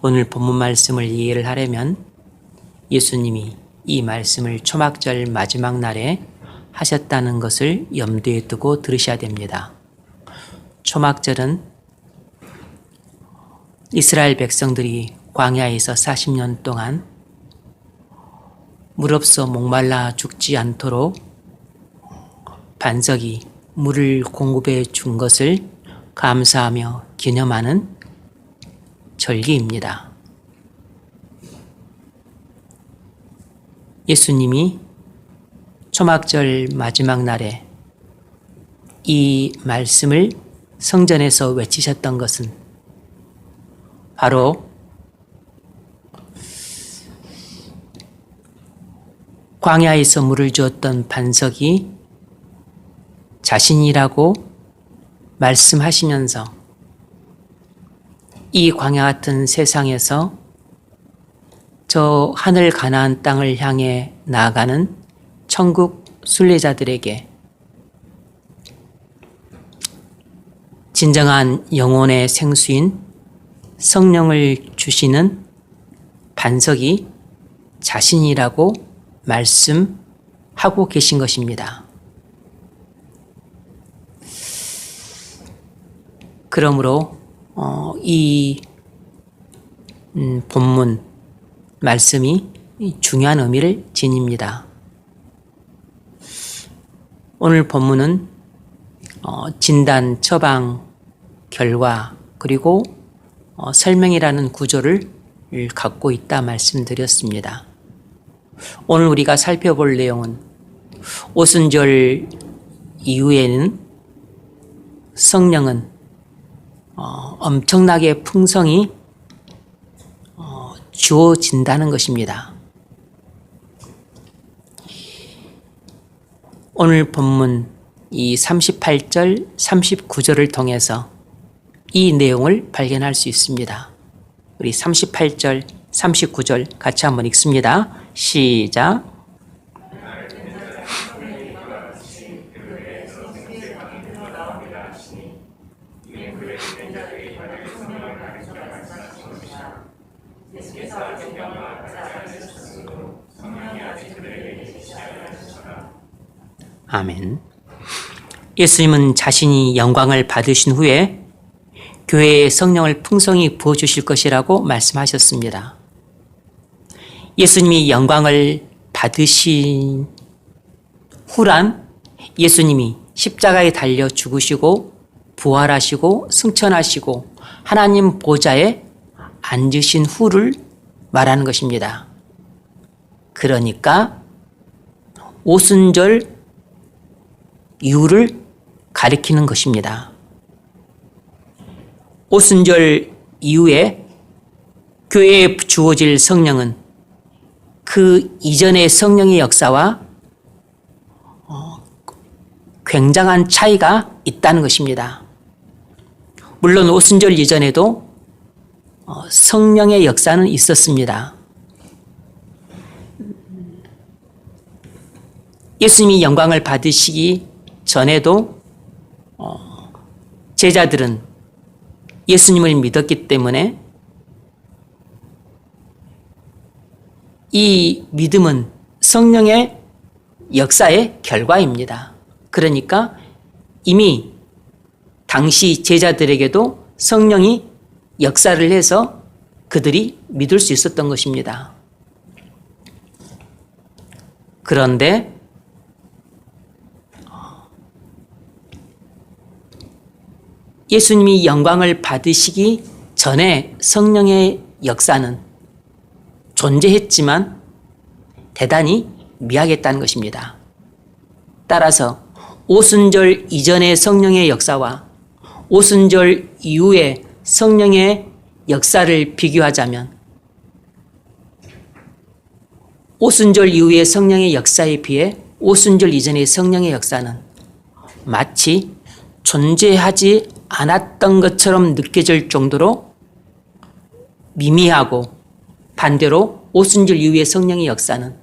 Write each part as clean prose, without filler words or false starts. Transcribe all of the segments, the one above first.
오늘 본문 말씀을 이해를 하려면 예수님이 이 말씀을 초막절 마지막 날에 하셨다는 것을 염두에 두고 들으셔야 됩니다. 초막절은 이스라엘 백성들이 광야에서 40년 동안 물 없어 목말라 죽지 않도록 반석이 물을 공급해 준 것을 감사하며 기념하는 절기입니다. 예수님이 초막절 마지막 날에 이 말씀을 성전에서 외치셨던 것은 바로 광야에서 물을 주었던 반석이 자신이라고 말씀하시면서 이 광야 같은 세상에서 저 하늘 가나안 땅을 향해 나아가는 천국 순례자들에게 진정한 영혼의 생수인 성령을 주시는 반석이 자신이라고 말씀하고 계신 것입니다. 그러므로 이 본문 말씀이 중요한 의미를 지닙니다. 오늘 본문은 진단, 처방, 결과 그리고 설명이라는 구조를 갖고 있다 말씀드렸습니다. 오늘 우리가 살펴볼 내용은 오순절 이후에는 성령은 엄청나게 풍성히 주어진다는 것입니다. 오늘 본문 이 38절, 39절을 통해서 이 내용을 발견할 수 있습니다. 우리 38절, 39절 같이 한번 읽습니다. 시작. 아멘. 예수님은 자신이 영광을 받으신 후에 교회에 성령을 풍성히 부어주실 것이라고 말씀하셨습니다. 예수님이 영광을 받으신 후란 예수님이 십자가에 달려 죽으시고 부활하시고 승천하시고 하나님 보좌에 앉으신 후를 말하는 것입니다. 그러니까 오순절 이후를 가리키는 것입니다. 오순절 이후에 교회에 주어질 성령은 그 이전의 성령의 역사와 굉장한 차이가 있다는 것입니다. 물론 오순절 이전에도 성령의 역사는 있었습니다. 예수님이 영광을 받으시기 전에도 제자들은 예수님을 믿었기 때문에 이 믿음은 성령의 역사의 결과입니다. 그러니까 이미 당시 제자들에게도 성령이 역사를 해서 그들이 믿을 수 있었던 것입니다. 그런데 예수님이 영광을 받으시기 전에 성령의 역사는 존재했지만 대단히 미약했다는 것입니다. 따라서 오순절 이전의 성령의 역사와 오순절 이후의 성령의 역사를 비교하자면 오순절 이후의 성령의 역사에 비해 오순절 이전의 성령의 역사는 마치 존재하지 않았던 것처럼 느껴질 정도로 미미하고 반대로 오순절 이후의 성령의 역사는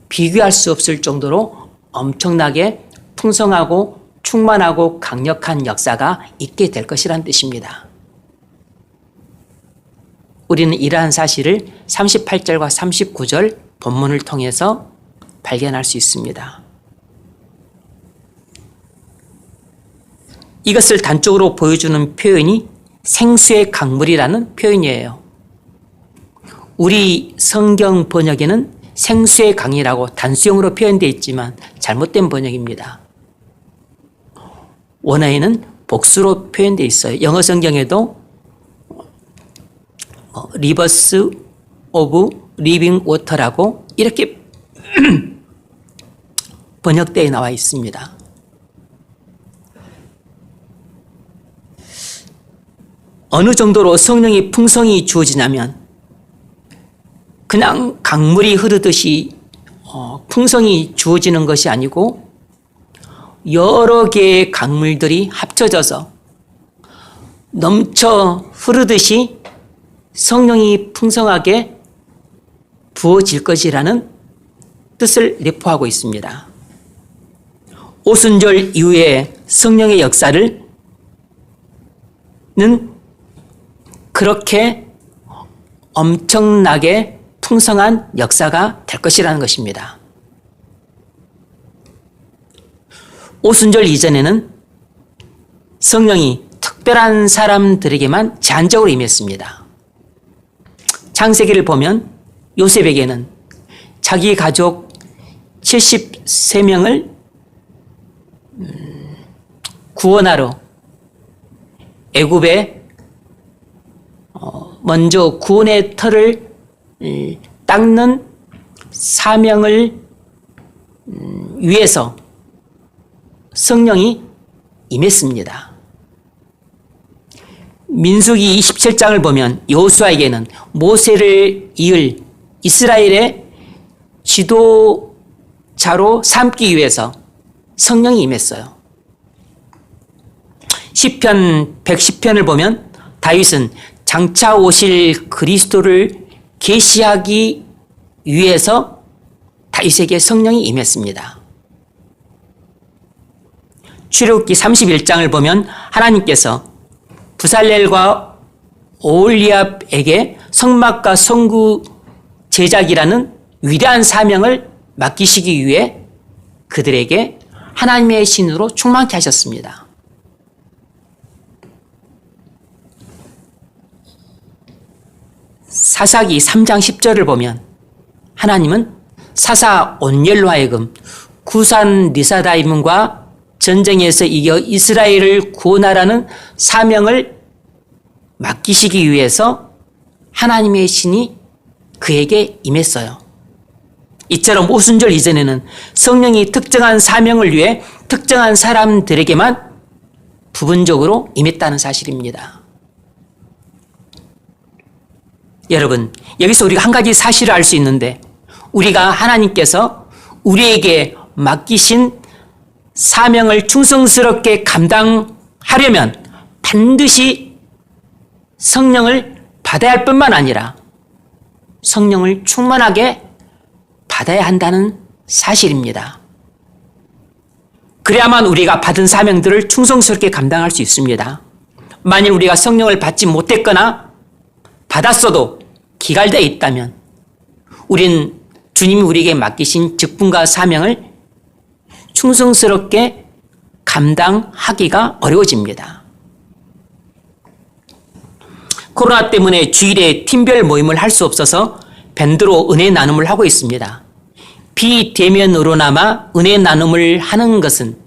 비교할 수 없을 정도로 엄청나게 풍성하고 충만하고 강력한 역사가 있게 될 것이란 뜻입니다. 우리는 이러한 사실을 38절과 39절 본문을 통해서 발견할 수 있습니다. 이것을 단적으로 보여주는 표현이 생수의 강물이라는 표현이에요. 우리 성경 번역에는 생수의 강이라고 단수형으로 표현되어 있지만 잘못된 번역입니다. 원어에는 복수로 표현되어 있어요. 영어 성경에도 리버스 오브 리빙 워터라고 이렇게 번역되어 나와 있습니다. 어느 정도로 성령의 풍성이 주어지냐면 그냥 강물이 흐르듯이 풍성이 주어지는 것이 아니고 여러 개의 강물들이 합쳐져서 넘쳐 흐르듯이 성령이 풍성하게 부어질 것이라는 뜻을 내포하고 있습니다. 오순절 이후에 성령의 역사를 그렇게 엄청나게 풍성한 역사가 될 것이라는 것입니다. 오순절 이전에는 성령이 특별한 사람들에게만 제한적으로 임했습니다. 창세기를 보면 요셉에게는 자기 가족 73명을 구원하러 애굽에 먼저 구원의 터를 닦는 사명을 위해서 성령이 임했습니다. 민수기 27장을 보면 여호수아에게는 모세를 이을 이스라엘의 지도자로 삼기 위해서 성령이 임했어요. 시편 110편을 보면 다윗은 장차 오실 그리스도를 계시하기 위해서 다윗에게 성령이 임했습니다. 출애굽기 31장을 보면 하나님께서 부살렐과 오홀리압에게 성막과 성구 제작이라는 위대한 사명을 맡기시기 위해 그들에게 하나님의 신으로 충만케 하셨습니다. 사사기 3장 10절을 보면 하나님은 사사 온열로 하여금 구산 리사다임과 전쟁에서 이겨 이스라엘을 구원하라는 사명을 맡기시기 위해서 하나님의 신이 그에게 임했어요. 이처럼 오순절 이전에는 성령이 특정한 사명을 위해 특정한 사람들에게만 부분적으로 임했다는 사실입니다. 여러분, 여기서 우리가 한 가지 사실을 알 수 있는데 우리가 하나님께서 우리에게 맡기신 사명을 충성스럽게 감당하려면 반드시 성령을 받아야 할 뿐만 아니라 성령을 충만하게 받아야 한다는 사실입니다. 그래야만 우리가 받은 사명들을 충성스럽게 감당할 수 있습니다. 만일 우리가 성령을 받지 못했거나 받았어도 기갈되어 있다면 우린 주님이 우리에게 맡기신 직분과 사명을 충성스럽게 감당하기가 어려워집니다. 코로나 때문에 주일에 팀별 모임을 할 수 없어서 밴드로 은혜 나눔을 하고 있습니다. 비대면으로나마 은혜 나눔을 하는 것은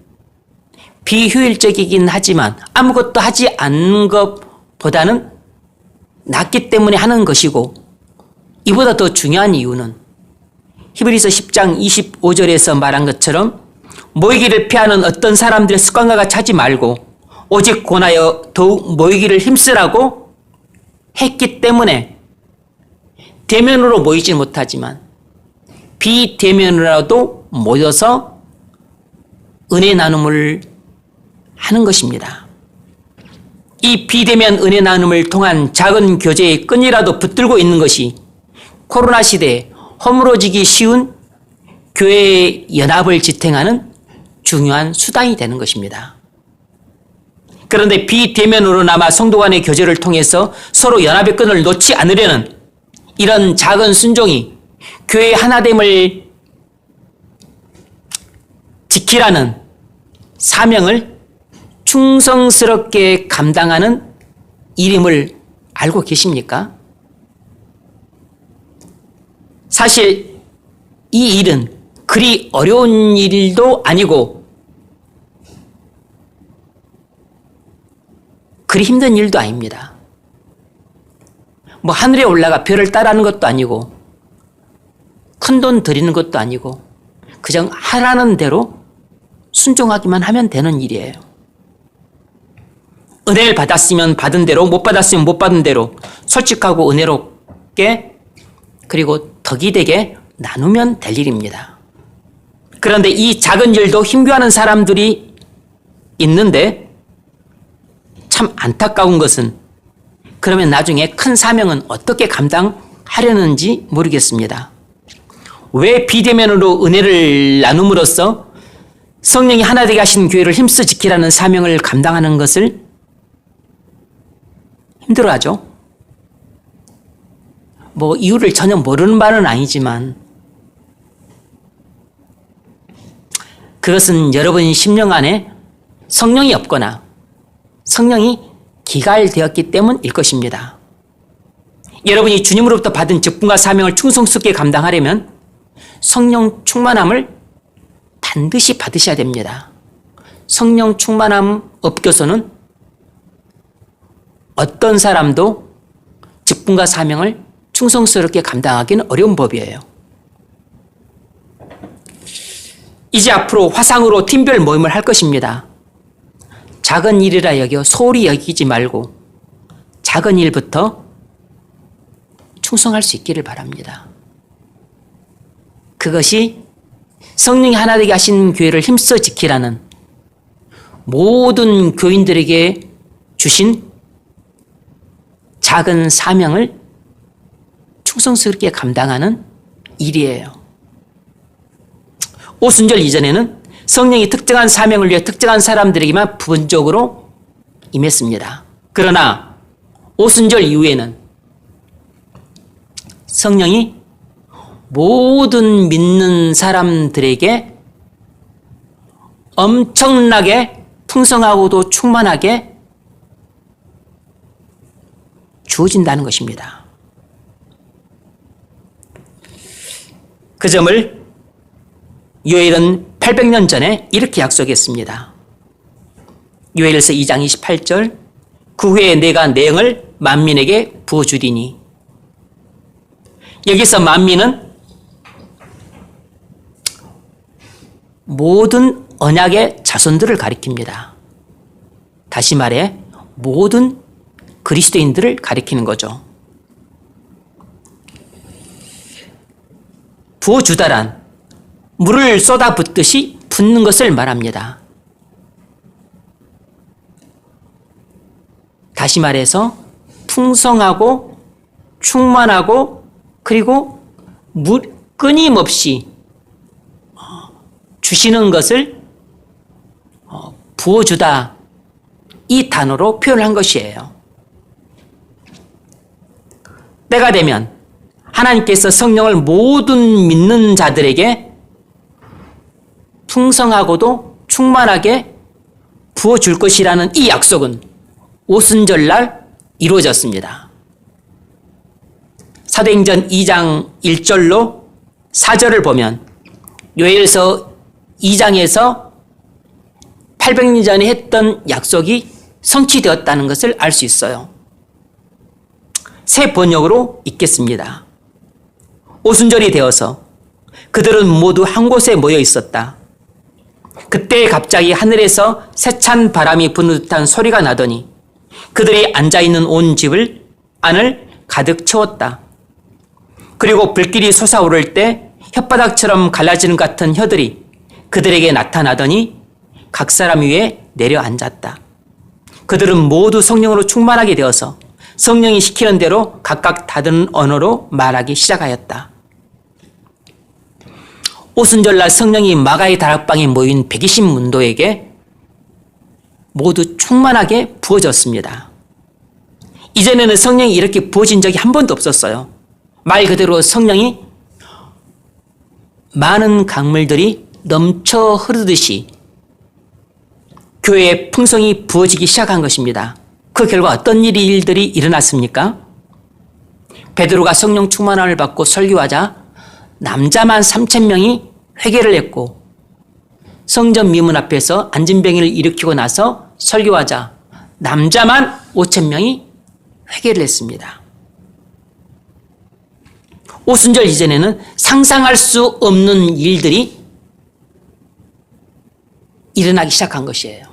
비효율적이긴 하지만 아무것도 하지 않는 것보다는 낫기 때문에 하는 것이고, 이보다 더 중요한 이유는 히브리서 10장 25절에서 말한 것처럼 모이기를 피하는 어떤 사람들의 습관과 같이 하지 말고 오직 권하여 더욱 모이기를 힘쓰라고 했기 때문에 대면으로 모이지 못하지만 비대면으로라도 모여서 은혜 나눔을 하는 것입니다. 이 비대면 은혜 나눔을 통한 작은 교제의 끈이라도 붙들고 있는 것이 코로나 시대에 허물어지기 쉬운 교회의 연합을 지탱하는 중요한 수단이 되는 것입니다. 그런데 비대면으로나마 성도 간의 교제를 통해서 서로 연합의 끈을 놓지 않으려는 이런 작은 순종이 교회의 하나됨을 지키라는 사명을 충성스럽게 감당하는 일임을 알고 계십니까? 사실 이 일은 그리 어려운 일도 아니고 그리 힘든 일도 아닙니다. 뭐 하늘에 올라가 별을 따라하는 것도 아니고 큰 돈 들이는 것도 아니고 그냥 하라는 대로 순종하기만 하면 되는 일이에요. 은혜를 받았으면 받은 대로, 못 받았으면 못 받은 대로 솔직하고 은혜롭게 그리고 덕이 되게 나누면 될 일입니다. 그런데 이 작은 일도 힘겨워하는 사람들이 있는데 참 안타까운 것은 그러면 나중에 큰 사명은 어떻게 감당하려는지 모르겠습니다. 왜 비대면으로 은혜를 나눔으로써 성령이 하나 되게 하신 교회를 힘써 지키라는 사명을 감당하는 것을 힘들어하죠? 뭐 이유를 전혀 모르는 바는 아니지만 그것은 여러분 심령 안에 성령이 없거나 성령이 기갈되었기 때문일 것입니다. 여러분이 주님으로부터 받은 직분과 사명을 충성스럽게 감당하려면 성령 충만함을 반드시 받으셔야 됩니다. 성령 충만함 없겨서는 어떤 사람도 직분과 사명을 충성스럽게 감당하기는 어려운 법이에요. 이제 앞으로 화상으로 팀별 모임을 할 것입니다. 작은 일이라 여겨 소홀히 여기지 말고 작은 일부터 충성할 수 있기를 바랍니다. 그것이 성령이 하나 되게 하신 교회를 힘써 지키라는 모든 교인들에게 주신 작은 사명을 충성스럽게 감당하는 일이에요. 오순절 이전에는 성령이 특정한 사명을 위해 특정한 사람들에게만 부분적으로 임했습니다. 그러나 오순절 이후에는 성령이 모든 믿는 사람들에게 엄청나게 풍성하고도 충만하게 주어진다는 것입니다. 그 점을 요엘은 800년 전에 이렇게 약속했습니다. 요엘서 2장 28절 그 후에 내가 내 영을 만민에게 부어주리니. 여기서 만민은 모든 언약의 자손들을 가리킵니다. 다시 말해 모든 그리스도인들을 가리키는 거죠. 부어주다란 물을 쏟아붓듯이 붓는 것을 말합니다. 다시 말해서 풍성하고 충만하고 그리고 끊임없이 주시는 것을 부어주다 이 단어로 표현한 것이에요. 때가 되면 하나님께서 성령을 모든 믿는 자들에게 풍성하고도 충만하게 부어줄 것이라는 이 약속은 오순절날 이루어졌습니다. 사도행전 2장 1절로 4절을 보면 요엘서 2장에서 800년 전에 했던 약속이 성취되었다는 것을 알 수 있어요. 새 번역으로 읽겠습니다. 오순절이 되어서 그들은 모두 한 곳에 모여 있었다. 그때 갑자기 하늘에서 세찬 바람이 부는 듯한 소리가 나더니 그들이 앉아있는 온 집을 안을 가득 채웠다. 그리고 불길이 솟아오를 때 혓바닥처럼 갈라지는 것 같은 혀들이 그들에게 나타나더니 각 사람 위에 내려앉았다. 그들은 모두 성령으로 충만하게 되어서 성령이 시키는 대로 각각 다른 언어로 말하기 시작하였다. 오순절날 성령이 마가의 다락방에 모인 120 문도에게 모두 충만하게 부어졌습니다. 이전에는 성령이 이렇게 부어진 적이 한 번도 없었어요. 말 그대로 성령이 많은 강물들이 넘쳐 흐르듯이 교회에 풍성이 부어지기 시작한 것입니다. 그 결과 어떤 일들이 일어났습니까? 베드로가 성령 충만함을 받고 설교하자 남자만 3,000명이 회개를 했고, 성전 미문 앞에서 안진병이를 일으키고 나서 설교하자 남자만 5,000명이 회개를 했습니다. 오순절 이전에는 상상할 수 없는 일들이 일어나기 시작한 것이에요.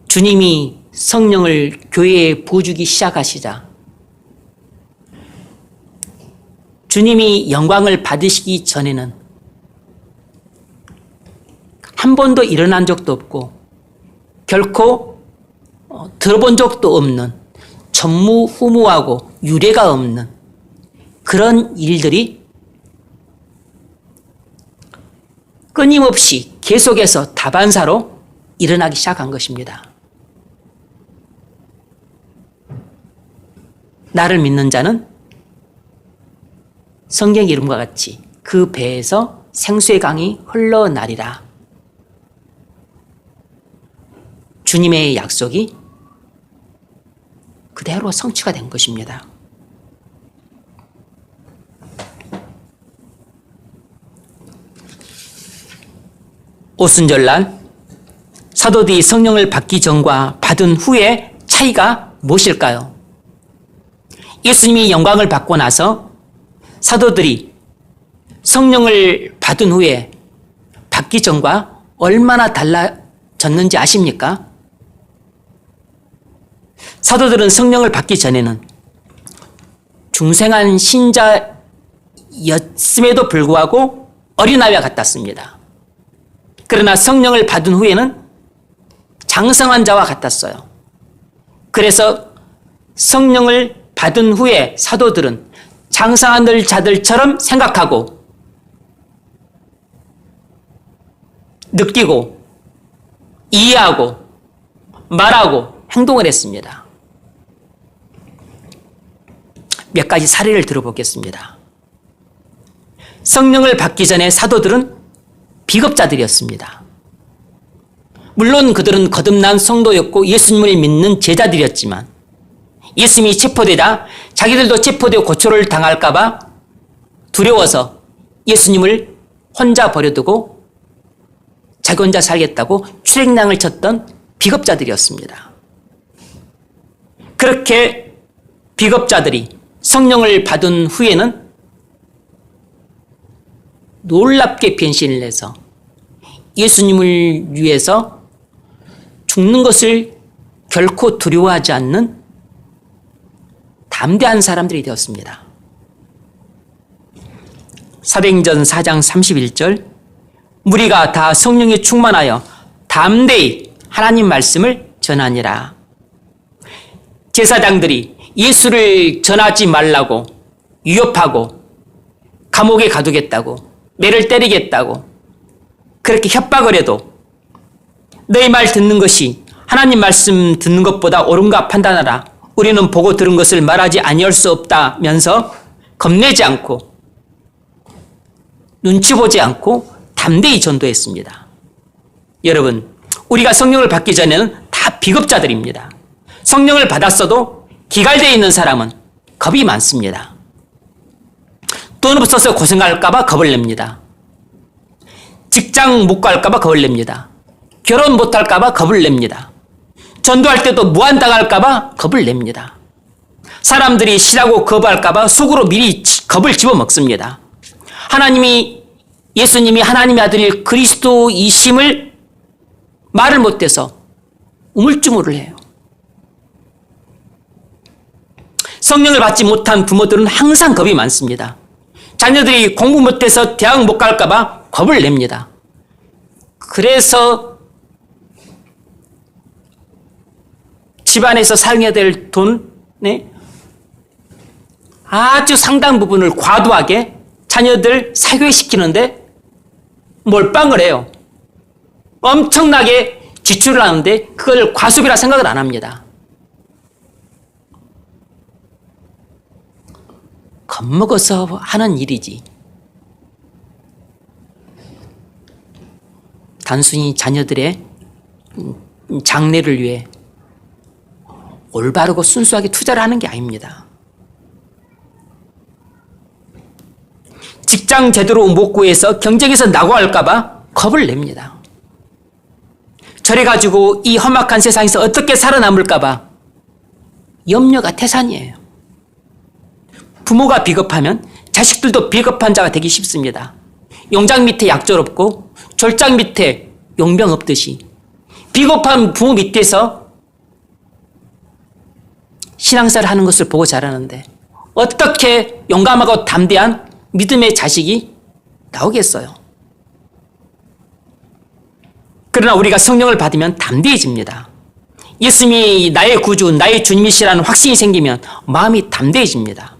주님이 성령을 교회에 부어주기 시작하시자 주님이 영광을 받으시기 전에는 한 번도 일어난 적도 없고 결코 들어본 적도 없는 전무후무하고 유례가 없는 그런 일들이 끊임없이 계속해서 다반사로 일어나기 시작한 것입니다. 나를 믿는 자는 성경 이름과 같이 그 배에서 생수의 강이 흘러나리라. 주님의 약속이 그대로 성취가 된 것입니다. 오순절날 사도들이 성령을 받기 전과 받은 후의 차이가 무엇일까요? 예수님이 영광을 받고 나서 사도들이 성령을 받은 후에 받기 전과 얼마나 달라졌는지 아십니까? 사도들은 성령을 받기 전에는 중생한 신자였음에도 불구하고 어린아이와 같았습니다. 그러나 성령을 받은 후에는 장성한 자와 같았어요. 그래서 성령을 받은 후에 사도들은 장성한 자들처럼 생각하고 느끼고 이해하고 말하고 행동을 했습니다. 몇 가지 사례를 들어보겠습니다. 성령을 받기 전에 사도들은 비겁자들이었습니다. 물론 그들은 거듭난 성도였고 예수님을 믿는 제자들이었지만 예수님이 체포되자 자기들도 체포되어 고초를 당할까 봐 두려워서 예수님을 혼자 버려두고 자기 혼자 살겠다고 출행량을 쳤던 비겁자들이었습니다. 그렇게 비겁자들이 성령을 받은 후에는 놀랍게 변신을 해서 예수님을 위해서 죽는 것을 결코 두려워하지 않는 담대한 사람들이 되었습니다. 사도행전 4장 31절 무리가 다 성령에 충만하여 담대히 하나님 말씀을 전하니라. 제사장들이 예수를 전하지 말라고 위협하고 감옥에 가두겠다고 매를 때리겠다고 그렇게 협박을 해도 너희 말 듣는 것이 하나님 말씀 듣는 것보다 옳은가 판단하라. 우리는 보고 들은 것을 말하지 아니할 수 없다면서 겁내지 않고 눈치 보지 않고 담대히 전도했습니다. 여러분, 우리가 성령을 받기 전에는 다 비겁자들입니다. 성령을 받았어도 기갈되어 있는 사람은 겁이 많습니다. 돈 없어서 고생할까 봐 겁을 냅니다. 직장 못 갈까 봐 겁을 냅니다. 결혼 못 할까 봐 겁을 냅니다. 전도할 때도 무한당할까 봐 겁을 냅니다. 사람들이 싫어하고 거부할까 봐 속으로 미리 겁을 집어먹습니다. 예수님이 하나님의 아들일 그리스도이심을 말을 못해서 우물쭈물을 해요. 성령을 받지 못한 부모들은 항상 겁이 많습니다. 자녀들이 공부 못해서 대학 못 갈까 봐 겁을 냅니다. 그래서 집안에서 사용해야 될 돈의 아주 상당 부분을 과도하게 자녀들 사교시키는데 몰빵을 해요. 엄청나게 지출을 하는데 그걸 과소비라 생각을 안 합니다. 겁먹어서 하는 일이지. 단순히 자녀들의 장래를 위해 올바르고 순수하게 투자를 하는 게 아닙니다. 직장 제대로 못 구해서 경쟁에서 낙오할까봐 겁을 냅니다. 저래가지고 이 험악한 세상에서 어떻게 살아남을까봐 염려가 태산이에요. 부모가 비겁하면 자식들도 비겁한 자가 되기 쉽습니다. 용장 밑에 약졸 없고 졸장 밑에 용병 없듯이 비겁한 부모 밑에서 신앙생활을 하는 것을 보고 자라는데 어떻게 용감하고 담대한 믿음의 자식이 나오겠어요? 그러나 우리가 성령을 받으면 담대해집니다. 예수님이 나의 구주, 나의 주님이시라는 확신이 생기면 마음이 담대해집니다.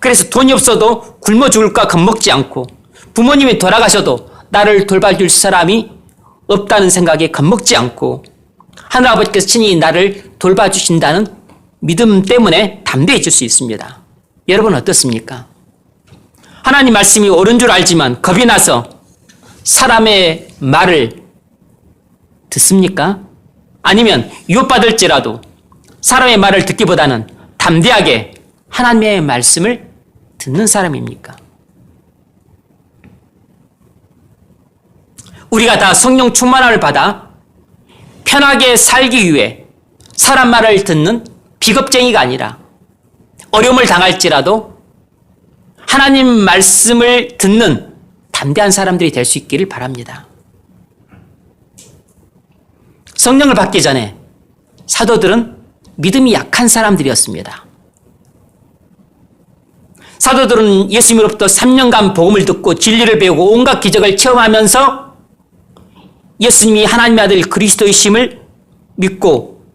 그래서 돈이 없어도 굶어 죽을까 겁먹지 않고 부모님이 돌아가셔도 나를 돌봐줄 사람이 없다는 생각에 겁먹지 않고 하늘아버지께서 친히 나를 돌봐주신다는 믿음 때문에 담대해질 수 있습니다. 여러분 어떻습니까? 하나님 말씀이 옳은 줄 알지만 겁이 나서 사람의 말을 듣습니까? 아니면 유혹받을지라도 사람의 말을 듣기보다는 담대하게 하나님의 말씀을 듣는 사람입니까? 우리가 다 성령 충만함을 받아 편하게 살기 위해 사람 말을 듣는 비겁쟁이가 아니라 어려움을 당할지라도 하나님 말씀을 듣는 담대한 사람들이 될 수 있기를 바랍니다. 성령을 받기 전에 사도들은 믿음이 약한 사람들이었습니다. 사도들은 예수님으로부터 3년간 복음을 듣고 진리를 배우고 온갖 기적을 체험하면서 예수님이 하나님의 아들 그리스도이심을 믿고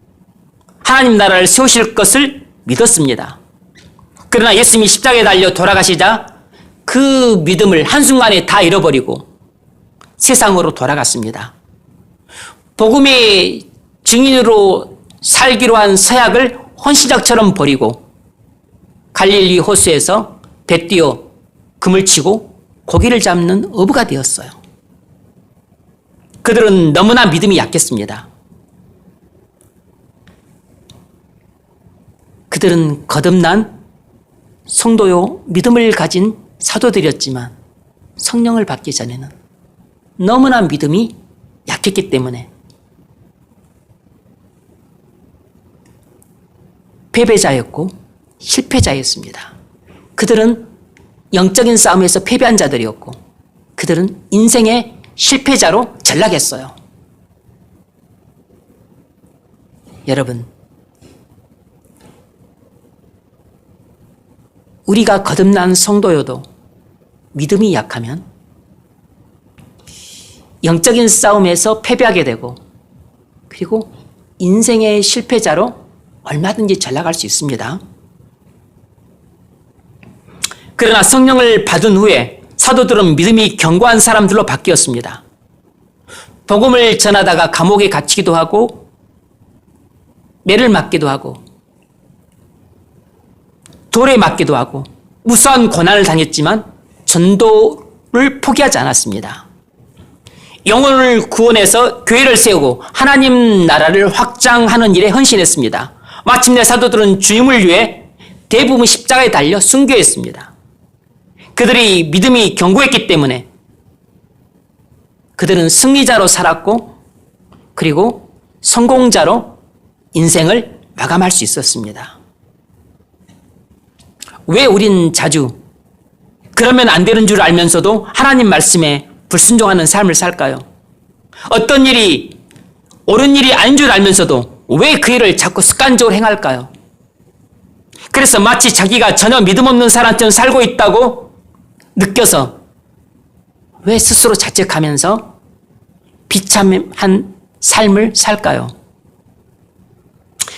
하나님 나라를 세우실 것을 믿었습니다. 그러나 예수님이 십자가에 달려 돌아가시자 그 믿음을 한순간에 다 잃어버리고 세상으로 돌아갔습니다. 복음의 증인으로 살기로 한 서약을 헌신작처럼 버리고 갈릴리 호수에서 배 띄어 금을 치고 고기를 잡는 어부가 되었어요. 그들은 너무나 믿음이 약했습니다. 그들은 거듭난 성도요 믿음을 가진 사도들이었지만 성령을 받기 전에는 너무나 믿음이 약했기 때문에 패배자였고 실패자였습니다. 그들은 영적인 싸움에서 패배한 자들이었고 그들은 인생의 실패자로 전락했어요. 여러분, 우리가 거듭난 성도여도 믿음이 약하면 영적인 싸움에서 패배하게 되고 그리고 인생의 실패자로 얼마든지 전락할 수 있습니다. 그러나 성령을 받은 후에 사도들은 믿음이 견고한 사람들로 바뀌었습니다. 복음을 전하다가 감옥에 갇히기도 하고 매를 맞기도 하고 돌에 맞기도 하고 무수한 고난을 당했지만 전도를 포기하지 않았습니다. 영혼을 구원해서 교회를 세우고 하나님 나라를 확장하는 일에 헌신했습니다. 마침내 사도들은 주님을 위해 대부분 십자가에 달려 순교했습니다. 그들이 믿음이 견고했기 때문에 그들은 승리자로 살았고 그리고 성공자로 인생을 마감할 수 있었습니다. 왜 우린 자주 그러면 안 되는 줄 알면서도 하나님 말씀에 불순종하는 삶을 살까요? 어떤 일이 옳은 일이 아닌 줄 알면서도 왜 그 일을 자꾸 습관적으로 행할까요? 그래서 마치 자기가 전혀 믿음 없는 사람처럼 살고 있다고 느껴서 왜 스스로 자책하면서 비참한 삶을 살까요?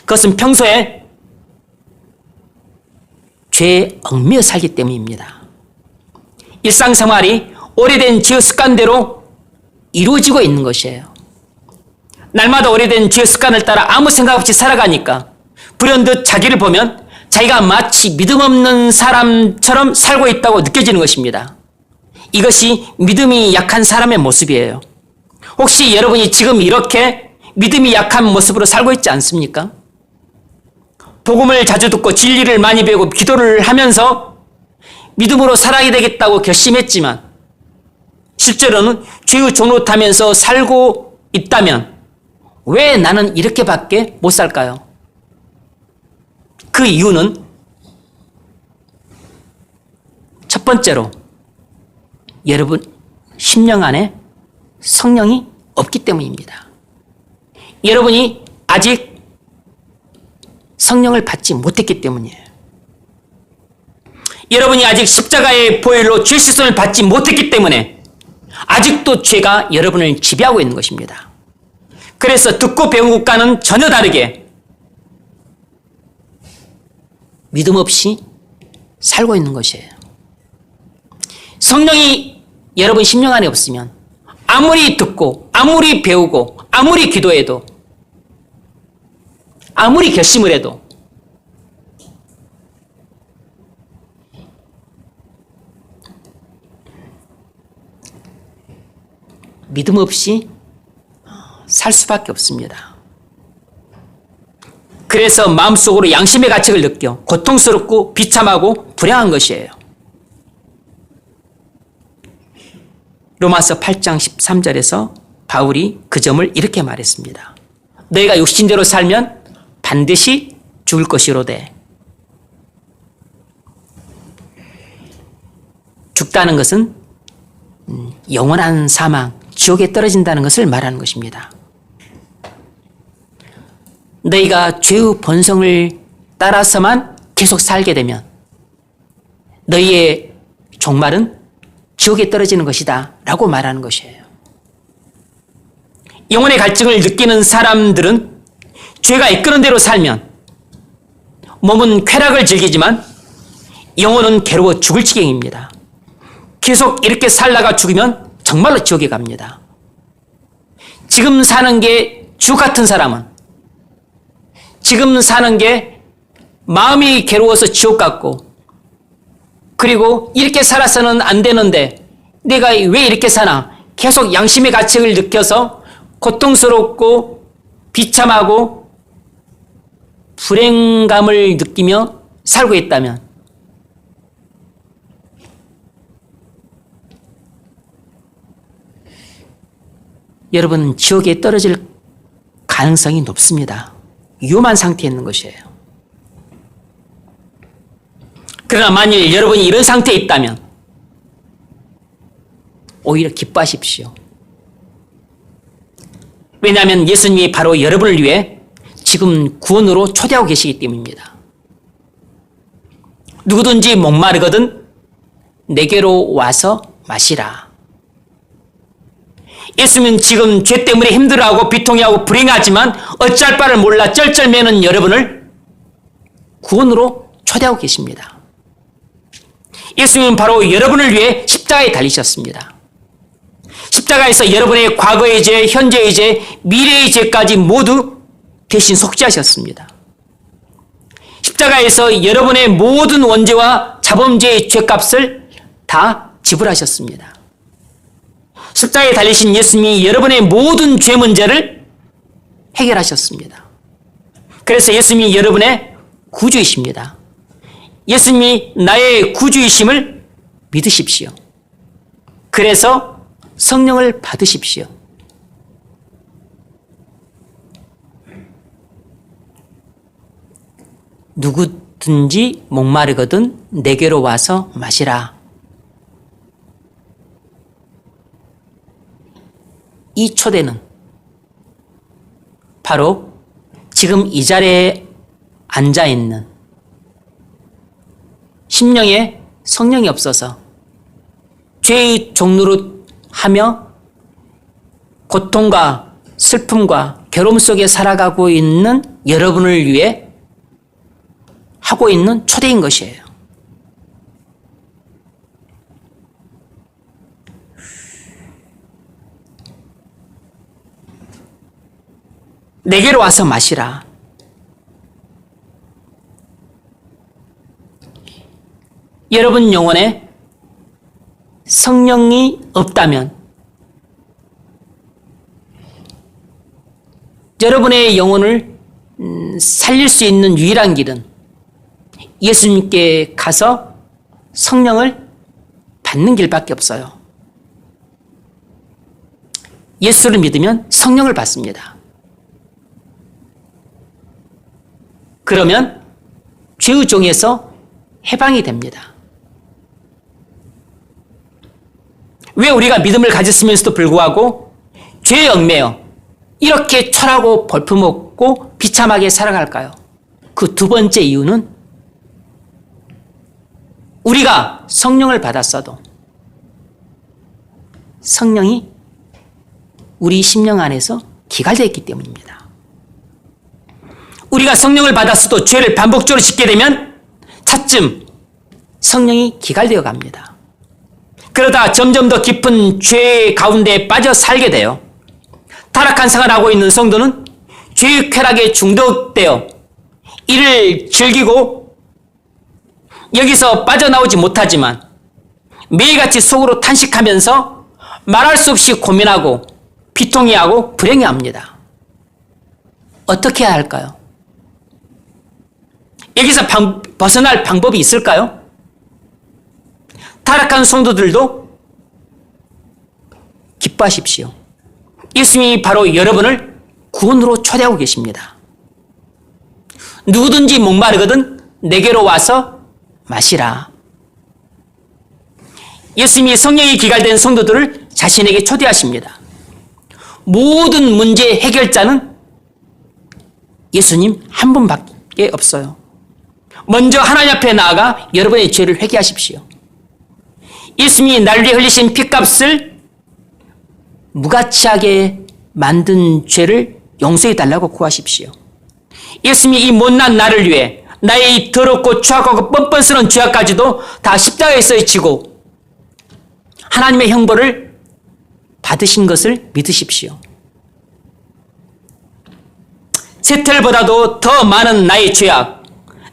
그것은 평소에 죄에 얽매여 살기 때문입니다. 일상생활이 오래된 죄의 습관대로 이루어지고 있는 것이에요. 날마다 오래된 죄 습관을 따라 아무 생각 없이 살아가니까 불현듯 자기를 보면 자기가 마치 믿음 없는 사람처럼 살고 있다고 느껴지는 것입니다. 이것이 믿음이 약한 사람의 모습이에요. 혹시 여러분이 지금 이렇게 믿음이 약한 모습으로 살고 있지 않습니까? 복음을 자주 듣고 진리를 많이 배우고 기도를 하면서 믿음으로 살아야 되겠다고 결심했지만 실제로는 죄의 종로 타면서 살고 있다면 왜 나는 이렇게밖에 못 살까요? 그 이유는 첫 번째로 여러분 심령 안에 성령이 없기 때문입니다. 여러분이 아직 성령을 받지 못했기 때문이에요. 여러분이 아직 십자가의 보혈로 죄 씻음을 받지 못했기 때문에 아직도 죄가 여러분을 지배하고 있는 것입니다. 그래서 듣고 배운 것과는 전혀 다르게 믿음 없이 살고 있는 것이에요. 성령이 여러분 심령 안에 없으면 아무리 듣고 아무리 배우고 아무리 기도해도 아무리 결심을 해도 믿음 없이 살 수밖에 없습니다. 그래서 마음속으로 양심의 가책을 느껴 고통스럽고 비참하고 불행한 것이에요. 로마서 8장 13절에서 바울이 그 점을 이렇게 말했습니다. 너희가 육신대로 살면 반드시 죽을 것이로되. 죽다는 것은 영원한 사망, 지옥에 떨어진다는 것을 말하는 것입니다. 너희가 죄의 본성을 따라서만 계속 살게 되면 너희의 종말은 지옥에 떨어지는 것이다 라고 말하는 것이에요. 영혼의 갈증을 느끼는 사람들은 죄가 이끄는 대로 살면 몸은 쾌락을 즐기지만 영혼은 괴로워 죽을 지경입니다. 계속 이렇게 살다가 죽으면 정말로 지옥에 갑니다. 지금 사는 게 지옥 같은 사람은 지금 사는 게 마음이 괴로워서 지옥 같고 그리고 이렇게 살아서는 안 되는데 내가 왜 이렇게 사나 계속 양심의 가책을 느껴서 고통스럽고 비참하고 불행감을 느끼며 살고 있다면 여러분은 지옥에 떨어질 가능성이 높습니다. 위험한 상태에 있는 것이에요. 그러나 만일 여러분이 이런 상태에 있다면 오히려 기뻐하십시오. 왜냐하면 예수님이 바로 여러분을 위해 지금 구원으로 초대하고 계시기 때문입니다. 누구든지 목마르거든 내게로 와서 마시라. 예수님은 지금 죄 때문에 힘들어하고 비통해하고 불행하지만 어찌할 바를 몰라 쩔쩔매는 여러분을 구원으로 초대하고 계십니다. 예수님은 바로 여러분을 위해 십자가에 달리셨습니다. 십자가에서 여러분의 과거의 죄, 현재의 죄, 미래의 죄까지 모두 대신 속죄하셨습니다. 십자가에서 여러분의 모든 원죄와 자범죄의 죄값을 다 지불하셨습니다. 십자가에 달리신 예수님이 여러분의 모든 죄 문제를 해결하셨습니다. 그래서 예수님이 여러분의 구주이십니다. 예수님이 나의 구주이심을 믿으십시오. 그래서 성령을 받으십시오. 누구든지 목마르거든 내게로 와서 마시라. 이 초대는 바로 지금 이 자리에 앉아있는 심령에 성령이 없어서 죄의 종로로 하며 고통과 슬픔과 괴로움 속에 살아가고 있는 여러분을 위해 하고 있는 초대인 것이에요. 내게로 와서 마시라. 여러분 영혼에 성령이 없다면 여러분의 영혼을 살릴 수 있는 유일한 길은 예수님께 가서 성령을 받는 길밖에 없어요. 예수를 믿으면 성령을 받습니다. 그러면 죄의 종에서 해방이 됩니다. 왜 우리가 믿음을 가졌으면서도 불구하고 죄에 얽매여 이렇게 철하고 볼품없고 비참하게 살아갈까요? 그 두 번째 이유는 우리가 성령을 받았어도 성령이 우리 심령 안에서 기갈되어 있기 때문입니다. 우리가 성령을 받았어도 죄를 반복적으로 짓게 되면 차츰 성령이 기갈되어 갑니다. 그러다 점점 더 깊은 죄 가운데 빠져 살게 돼요. 타락한 생활하고 있는 성도는 죄의 쾌락에 중독되어 이를 즐기고 여기서 빠져나오지 못하지만 매일같이 속으로 탄식하면서 말할 수 없이 고민하고 비통해하고 불행해합니다. 어떻게 해야 할까요? 여기서 벗어날 방법이 있을까요? 타락한 성도들도 기뻐하십시오. 예수님이 바로 여러분을 구원으로 초대하고 계십니다. 누구든지 목마르거든 내게로 와서 마시라. 예수님이 성령이 기갈된 성도들을 자신에게 초대하십니다. 모든 문제 해결자는 예수님 한 분밖에 없어요. 먼저 하나님 앞에 나아가 여러분의 죄를 회개하십시오. 예수님이 날 위해 흘리신 피값을 무가치하게 만든 죄를 용서해 달라고 구하십시오. 예수님이 이 못난 나를 위해 나의 이 더럽고 추악하고 뻔뻔스러운 죄악까지도 다 십자가에서 지고 하나님의 형벌을 받으신 것을 믿으십시오. 세틀보다도 더 많은 나의 죄악,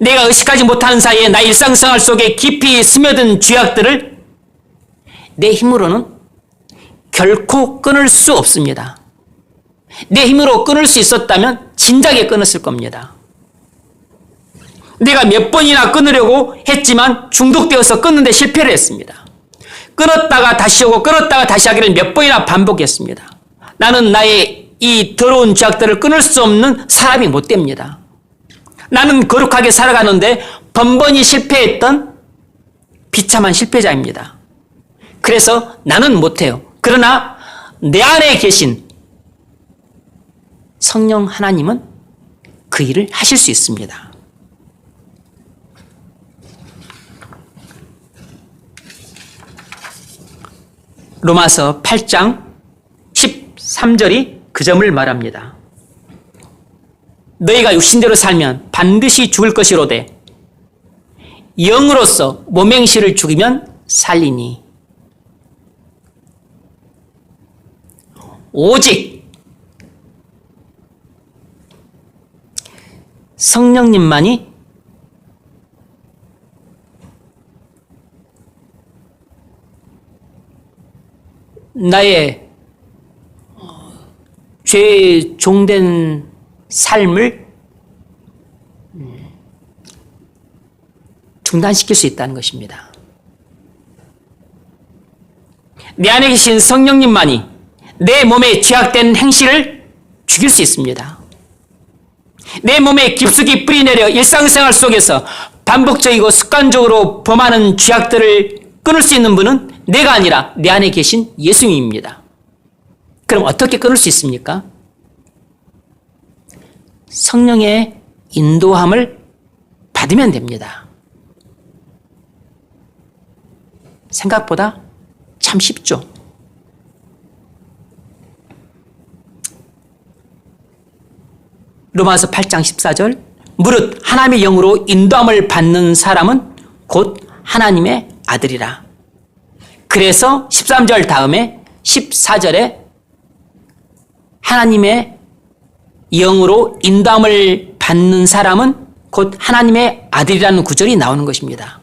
내가 의식하지 못하는 사이에 나의 일상생활 속에 깊이 스며든 죄악들을 내 힘으로는 결코 끊을 수 없습니다. 내 힘으로 끊을 수 있었다면 진작에 끊었을 겁니다. 내가 몇 번이나 끊으려고 했지만 중독되어서 끊는데 실패를 했습니다. 끊었다가 다시 오고 끊었다가 다시 하기를 몇 번이나 반복했습니다. 나는 나의 이 더러운 죄악들을 끊을 수 없는 사람이 못 됩니다. 나는 거룩하게 살아가는데 번번이 실패했던 비참한 실패자입니다. 그래서 나는 못해요. 그러나 내 안에 계신 성령 하나님은 그 일을 하실 수 있습니다. 로마서 8장 13절이 그 점을 말합니다. 너희가 육신대로 살면 반드시 죽을 것이로되 영으로서 몸행실을 죽이면 살리니 오직 성령님만이 나의 죄에 종된 삶을 중단시킬 수 있다는 것입니다. 내 안에 계신 성령님만이 내 몸에 죄악된 행실을 죽일 수 있습니다. 내 몸에 깊숙이 뿌리내려 일상생활 속에서 반복적이고 습관적으로 범하는 죄악들을 끊을 수 있는 분은 내가 아니라 내 안에 계신 예수님입니다. 그럼 어떻게 끊을 수 있습니까? 성령의 인도함을 받으면 됩니다. 생각보다 참 쉽죠. 로마서 8장 14절 무릇 하나님의 영으로 인도함을 받는 사람은 곧 하나님의 아들이라. 그래서 13절 다음에 14절에 하나님의 영으로 인도함을 받는 사람은 곧 하나님의 아들이라는 구절이 나오는 것입니다.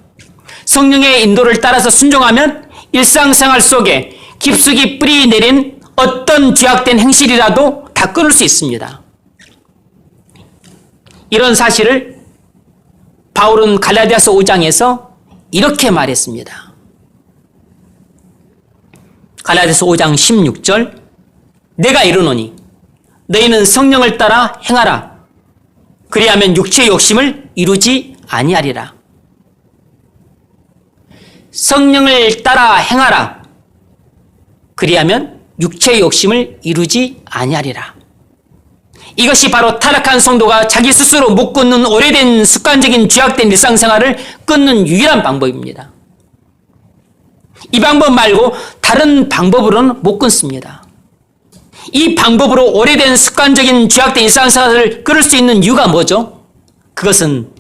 성령의 인도를 따라서 순종하면 일상생활 속에 깊숙이 뿌리 내린 어떤 죄악된 행실이라도 다 끊을 수 있습니다. 이런 사실을 바울은 갈라디아서 5장에서 이렇게 말했습니다. 갈라디아서 5장 16절 내가 이르노니 너희는 성령을 따라 행하라. 그리하면 육체의 욕심을 이루지 아니하리라. 성령을 따라 행하라. 그리하면 육체의 욕심을 이루지 아니하리라. 이것이 바로 타락한 성도가 자기 스스로 못 끊는 오래된 습관적인 죄악된 일상생활을 끊는 유일한 방법입니다. 이 방법 말고 다른 방법으로는 못 끊습니다. 이 방법으로 오래된 습관적인 죄악된 일상생활을 끊을 수 있는 이유가 뭐죠? 그것은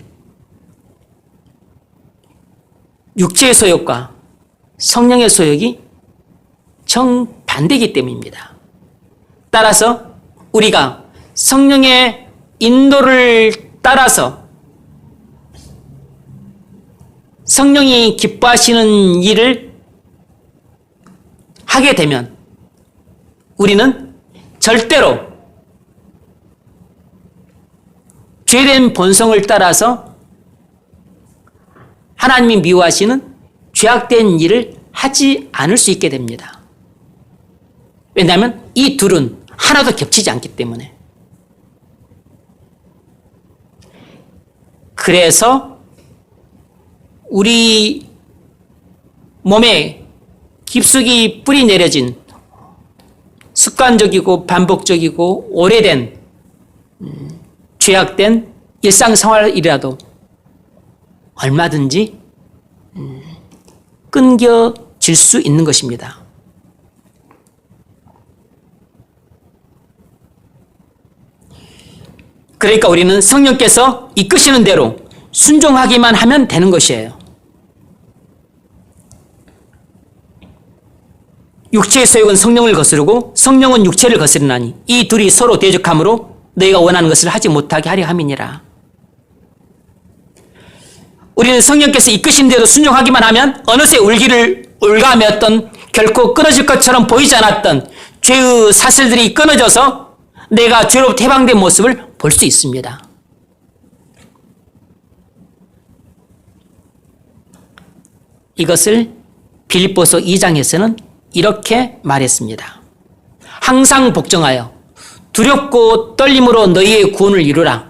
육체의 소욕과 성령의 소욕이 정반대이기 때문입니다. 따라서 우리가 성령의 인도를 따라서 성령이 기뻐하시는 일을 하게 되면 우리는 절대로 죄된 본성을 따라서 하나님이 미워하시는 죄악된 일을 하지 않을 수 있게 됩니다. 왜냐하면 이 둘은 하나도 겹치지 않기 때문에. 그래서 우리 몸에 깊숙이 뿌리 내려진 습관적이고 반복적이고 오래된 죄악된 일상생활이라도 얼마든지 끊겨질 수 있는 것입니다. 그러니까 우리는 성령께서 이끄시는 대로 순종하기만 하면 되는 것이에요. 육체의 소욕은 성령을 거스르고 성령은 육체를 거스르나니 이 둘이 서로 대적하므로 너희가 원하는 것을 하지 못하게 하려 함이니라. 우리는 성령께서 이끄신 대로 순종하기만 하면 어느새 울기를 옳가매었던 결코 끊어질 것처럼 보이지 않았던 죄의 사슬들이 끊어져서 내가 죄로부터 해방된 모습을 볼 수 있습니다. 이것을 빌립보서 2장에서는 이렇게 말했습니다. 항상 복종하여 두렵고 떨림으로 너희의 구원을 이루라.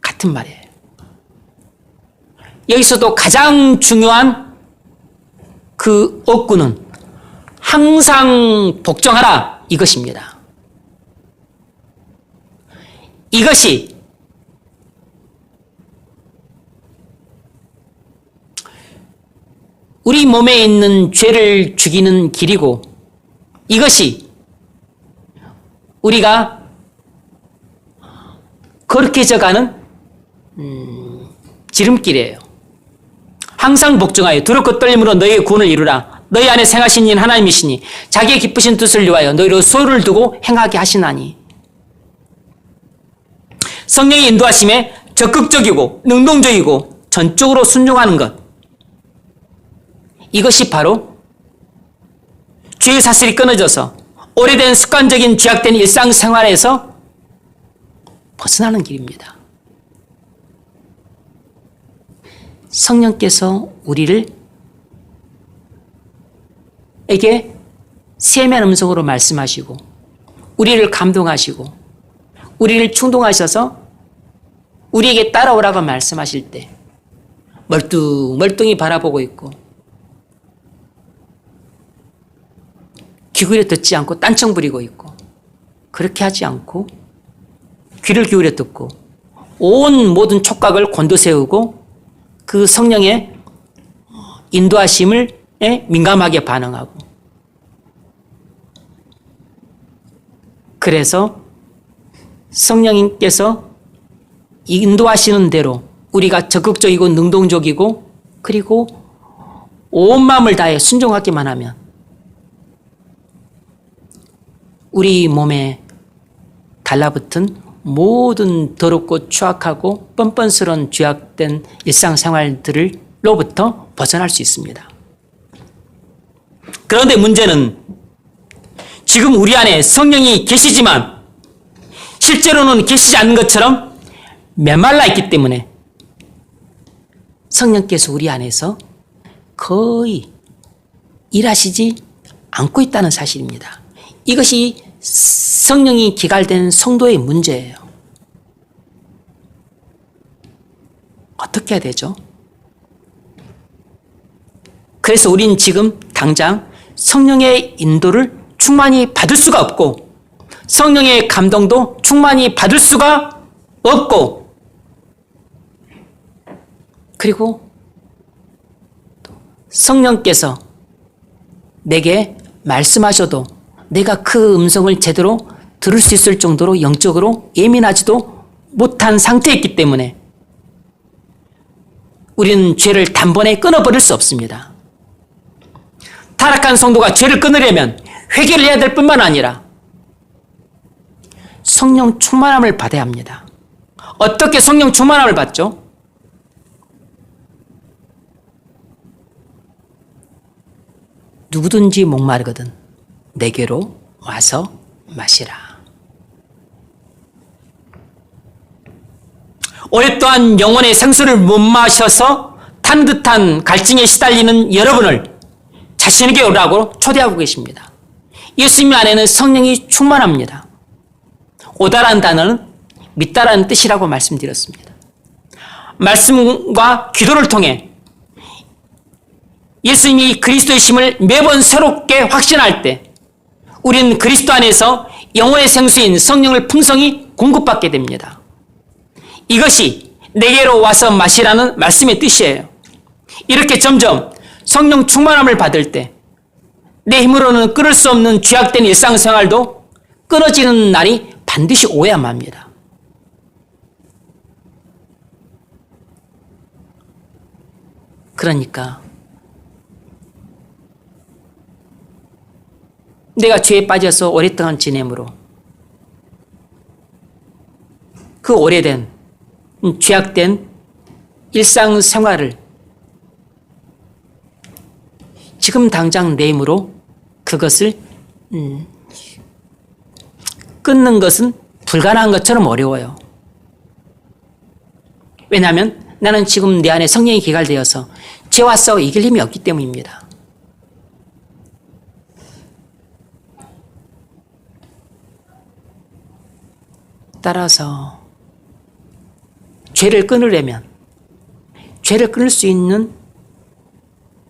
같은 말이에요. 여기서도 가장 중요한 그 어구는 항상 복종하라 이것입니다. 이것이 우리 몸에 있는 죄를 죽이는 길이고 이것이 우리가 거룩해져가는 지름길이에요. 항상 복종하여 두렵고 떨림으로 너희의 구원을 이루라. 너희 안에 생하신 이는 하나님이시니 자기의 기쁘신 뜻을 위하여 너희로 소를 두고 행하게 하시나니. 성령의 인도하심에 적극적이고 능동적이고 전적으로 순종하는 것, 이것이 바로 죄의 사슬이 끊어져서 오래된 습관적인 죄악된 일상생활에서 벗어나는 길입니다. 성령께서 우리를 에게 세미한 음성으로 말씀하시고 우리를 감동하시고 우리를 충동하셔서 우리에게 따라오라고 말씀하실 때 멀뚱멀뚱히 바라보고 있고 귀 기울여 듣지 않고 딴청 부리고 있고 그렇게 하지 않고 귀를 기울여 듣고 온 모든 촉각을 곤두세우고 그 성령의 인도하심을 민감하게 반응하고 그래서 성령님께서 인도하시는 대로 우리가 적극적이고 능동적이고 그리고 온 마음을 다해 순종하기만 하면 우리 몸에 달라붙은 모든 더럽고 추악하고 뻔뻔스러운 죄악된 일상생활들로부터 벗어날 수 있습니다. 그런데 문제는 지금 우리 안에 성령이 계시지만 실제로는 계시지 않는 것처럼 메말라 있기 때문에 성령께서 우리 안에서 거의 일하시지 않고 있다는 사실입니다. 이것이 성령이 기갈된 성도의 문제예요. 어떻게 해야 되죠? 그래서 우린 지금 당장 성령의 인도를 충만히 받을 수가 없고 성령의 감동도 충만히 받을 수가 없고 그리고 성령께서 내게 말씀하셔도 내가 그 음성을 제대로 들을 수 있을 정도로 영적으로 예민하지도 못한 상태에 있기 때문에 우리는 죄를 단번에 끊어버릴 수 없습니다. 타락한 성도가 죄를 끊으려면 회개를 해야 될 뿐만 아니라 성령 충만함을 받아야 합니다. 어떻게 성령 충만함을 받죠? 누구든지 목마르거든 내게로 와서 마시라. 오랫동안 영혼의 생수를 못 마셔서 탄 듯한 갈증에 시달리는 여러분을 자신에게 오라고 초대하고 계십니다. 예수님 안에는 성령이 충만합니다. 오다라는 단어는 믿다라는 뜻이라고 말씀드렸습니다. 말씀과 기도를 통해 예수님이 그리스도의 심을 매번 새롭게 확신할 때 우리는 그리스도 안에서 영혼의 생수인 성령을 풍성히 공급받게 됩니다. 이것이 내게로 와서 마시라는 말씀의 뜻이에요. 이렇게 점점 성령 충만함을 받을 때 내 힘으로는 끊을 수 없는 죄악된 일상생활도 끊어지는 날이 반드시 오야만 합니다. 그러니까 내가 죄에 빠져서 오랫동안 지내므로 그 오래된 죄악된 일상생활을 지금 당장 내 힘으로 그것을 끊는 것은 불가능한 것처럼 어려워요. 왜냐하면 나는 지금 내 안에 성령이 기갈되어서 죄와 싸워 이길 힘이 없기 때문입니다. 따라서 죄를 끊으려면 죄를 끊을 수 있는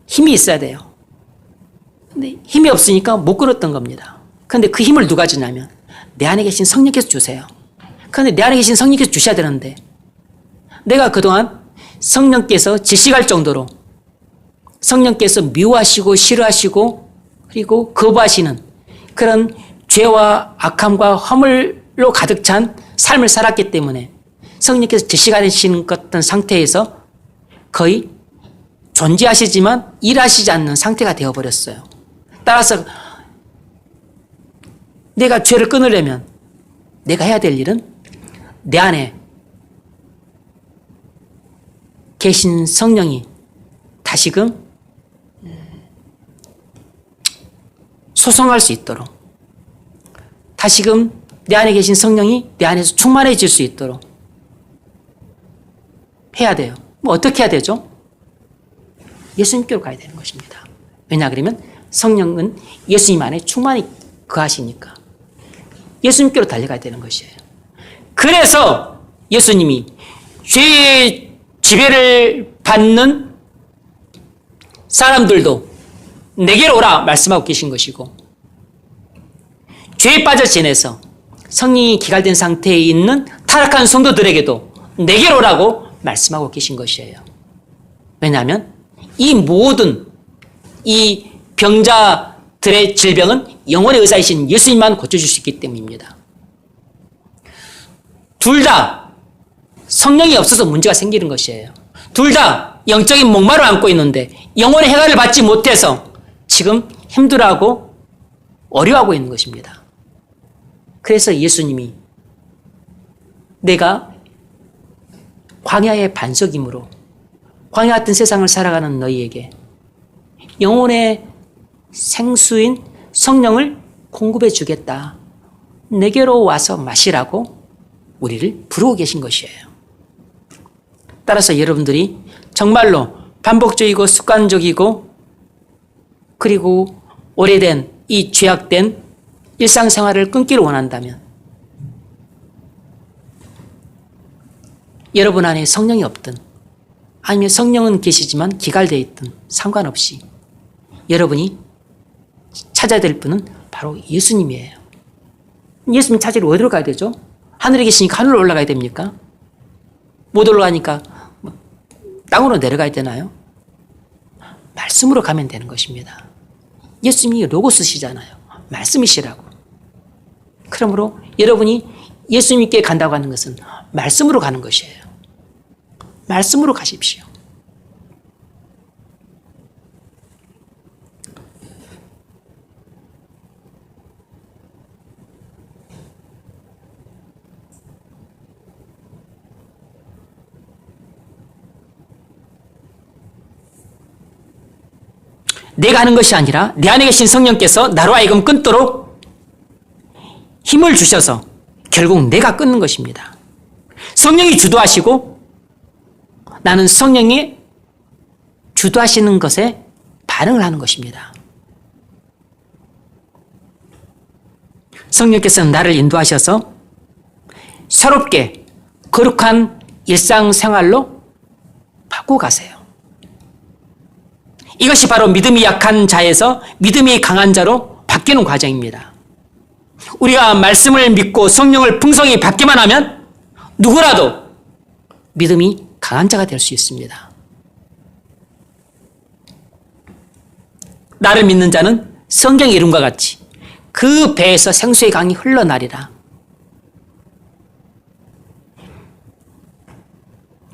힘이 있어야 돼요. 근데 힘이 없으니까 못 끊었던 겁니다. 그런데 그 힘을 누가 주냐면 내 안에 계신 성령께서 주세요. 그런데 내 안에 계신 성령께서 주셔야 되는데 내가 그동안 성령께서 질식할 정도로 성령께서 미워하시고 싫어하시고 그리고 거부하시는 그런 죄와 악함과 허물로 가득 찬 삶을 살았기 때문에 성령께서 질식하시는 어떤 상태에서 거의 존재하시지만 일하시지 않는 상태가 되어버렸어요. 따라서 내가 죄를 끊으려면 내가 해야 될 일은 내 안에 계신 성령이 다시금 소성할 수 있도록 다시금 내 안에 계신 성령이 내 안에서 충만해질 수 있도록 해야 돼요. 뭐 어떻게 해야 되죠? 예수님께로 가야 되는 것입니다. 왜냐 그러면 성령은 예수님 안에 충만히 거하시니까 예수님께로 달려가야 되는 것이에요. 그래서 예수님이 죄의 지배를 받는 사람들도 내게로 오라 말씀하고 계신 것이고 죄에 빠져 지내서 성령이 기갈된 상태에 있는 타락한 성도들에게도 내게로 오라고 말씀하고 계신 것이에요. 왜냐하면 이 모든 이 병자들의 질병은 영혼의 의사이신 예수님만 고쳐줄 수 있기 때문입니다. 둘 다 성령이 없어서 문제가 생기는 것이에요. 둘 다 영적인 목마를 안고 있는데 영혼의 해결을 받지 못해서 지금 힘들어하고 어려워하고 있는 것입니다. 그래서 예수님이 내가 광야의 반석이므로 광야 같은 세상을 살아가는 너희에게 영혼의 생수인 성령을 공급해 주겠다. 내게로 와서 마시라고 우리를 부르고 계신 것이에요. 따라서 여러분들이 정말로 반복적이고 습관적이고 그리고 오래된 이 죄악된 일상생활을 끊기를 원한다면 여러분 안에 성령이 없든 아니면 성령은 계시지만 기갈되어 있든 상관없이 여러분이 찾아야 될 분은 바로 예수님이에요. 예수님 찾으러 어디로 가야 되죠? 하늘에 계시니까 하늘로 올라가야 됩니까? 못 올라가니까 땅으로 내려가야 되나요? 말씀으로 가면 되는 것입니다. 예수님이 로고스시잖아요. 말씀이시라고. 그러므로 여러분이 예수님께 간다고 하는 것은 말씀으로 가는 것이에요. 말씀으로 가십시오. 내가 하는 것이 아니라 내 안에 계신 성령께서 나로 하여금 끊도록 힘을 주셔서 결국 내가 끊는 것입니다. 성령이 주도하시고 나는 성령이 주도하시는 것에 반응을 하는 것입니다. 성령께서는 나를 인도하셔서 새롭게 거룩한 일상생활로 바꾸고 가세요. 이것이 바로 믿음이 약한 자에서 믿음이 강한 자로 바뀌는 과정입니다. 우리가 말씀을 믿고 성령을 풍성히 받기만 하면 누구라도 믿음이 강한 자가 될 수 있습니다. 나를 믿는 자는 성경의 이름과 같이 그 배에서 생수의 강이 흘러나리라.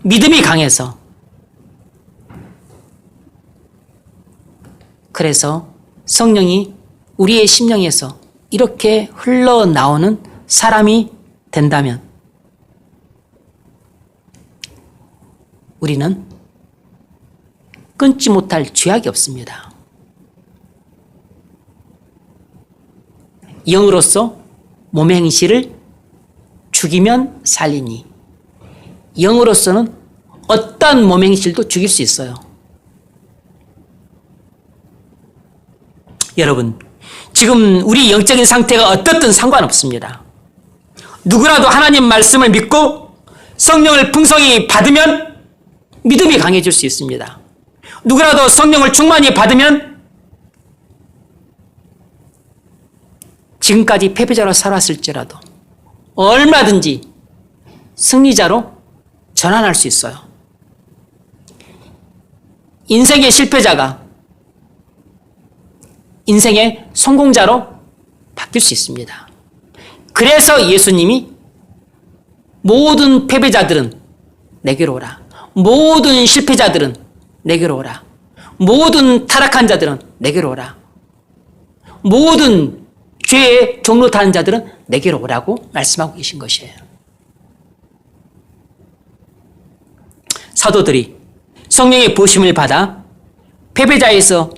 믿음이 강해서 그래서 성령이 우리의 심령에서 이렇게 흘러나오는 사람이 된다면 우리는 끊지 못할 죄악이 없습니다. 영으로서 몸의 행실을 죽이면 살리니 영으로서는 어떠한 몸의 행실도 죽일 수 있어요. 여러분, 지금 우리 영적인 상태가 어떻든 상관없습니다. 누구라도 하나님 말씀을 믿고 성령을 풍성히 받으면 믿음이 강해질 수 있습니다. 누구라도 성령을 충만히 받으면 지금까지 패배자로 살았을지라도 얼마든지 승리자로 전환할 수 있어요. 인생의 실패자가 인생의 성공자로 바뀔 수 있습니다. 그래서 예수님이 모든 패배자들은 내게로 오라. 모든 실패자들은 내게로 오라. 모든 타락한 자들은 내게로 오라. 모든 죄의 종로 타는 자들은 내게로 오라고 말씀하고 계신 것이에요. 사도들이 성령의 부으심을 받아 패배자에서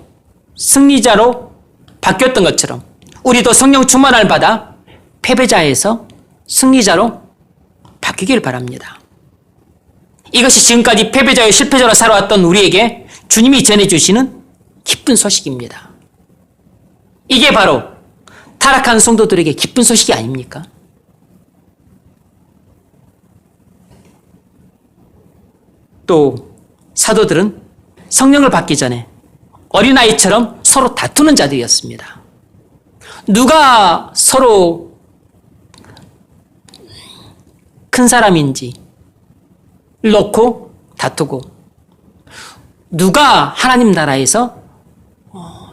승리자로 바뀌었던 것처럼 우리도 성령 충만을 받아 패배자에서 승리자로 바뀌길 바랍니다. 이것이 지금까지 패배자의 실패자로 살아왔던 우리에게 주님이 전해주시는 기쁜 소식입니다. 이게 바로 타락한 성도들에게 기쁜 소식이 아닙니까? 또 사도들은 성령을 받기 전에 어린아이처럼 서로 다투는 자들이었습니다. 누가 서로 큰 사람인지 놓고 다투고 누가 하나님 나라에서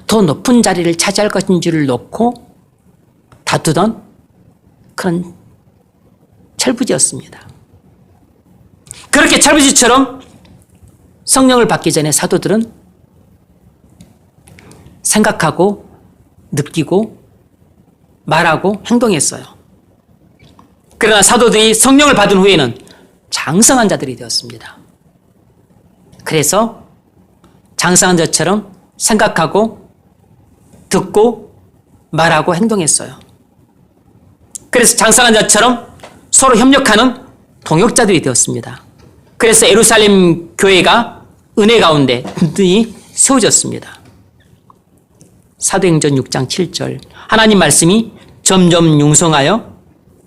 더 높은 자리를 차지할 것인지를 놓고 다투던 그런 철부지였습니다. 그렇게 철부지처럼 성령을 받기 전에 사도들은 생각하고 느끼고 말하고 행동했어요. 그러나 사도들이 성령을 받은 후에는 장성한 자들이 되었습니다. 그래서 장성한 자처럼 생각하고 듣고 말하고 행동했어요. 그래서 장성한 자처럼 서로 협력하는 동역자들이 되었습니다. 그래서 예루살렘 교회가 은혜 가운데 든든히 세워졌습니다. 사도행전 6장 7절 하나님 말씀이 점점 융성하여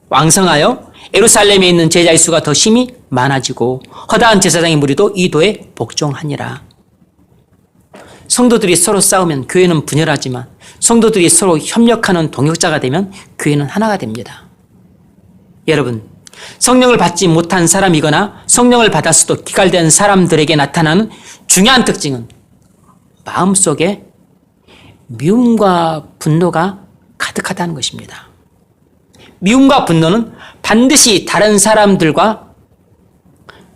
왕성하여 예루살렘에 있는 제자의 수가 더 심히 많아지고 허다한 제사장의 무리도 이 도에 복종하니라. 성도들이 서로 싸우면 교회는 분열하지만 성도들이 서로 협력하는 동역자가 되면 교회는 하나가 됩니다. 여러분, 성령을 받지 못한 사람이거나 성령을 받았어도 기갈된 사람들에게 나타나는 중요한 특징은 마음속에 미움과 분노가 가득하다는 것입니다. 미움과 분노는 반드시 다른 사람들과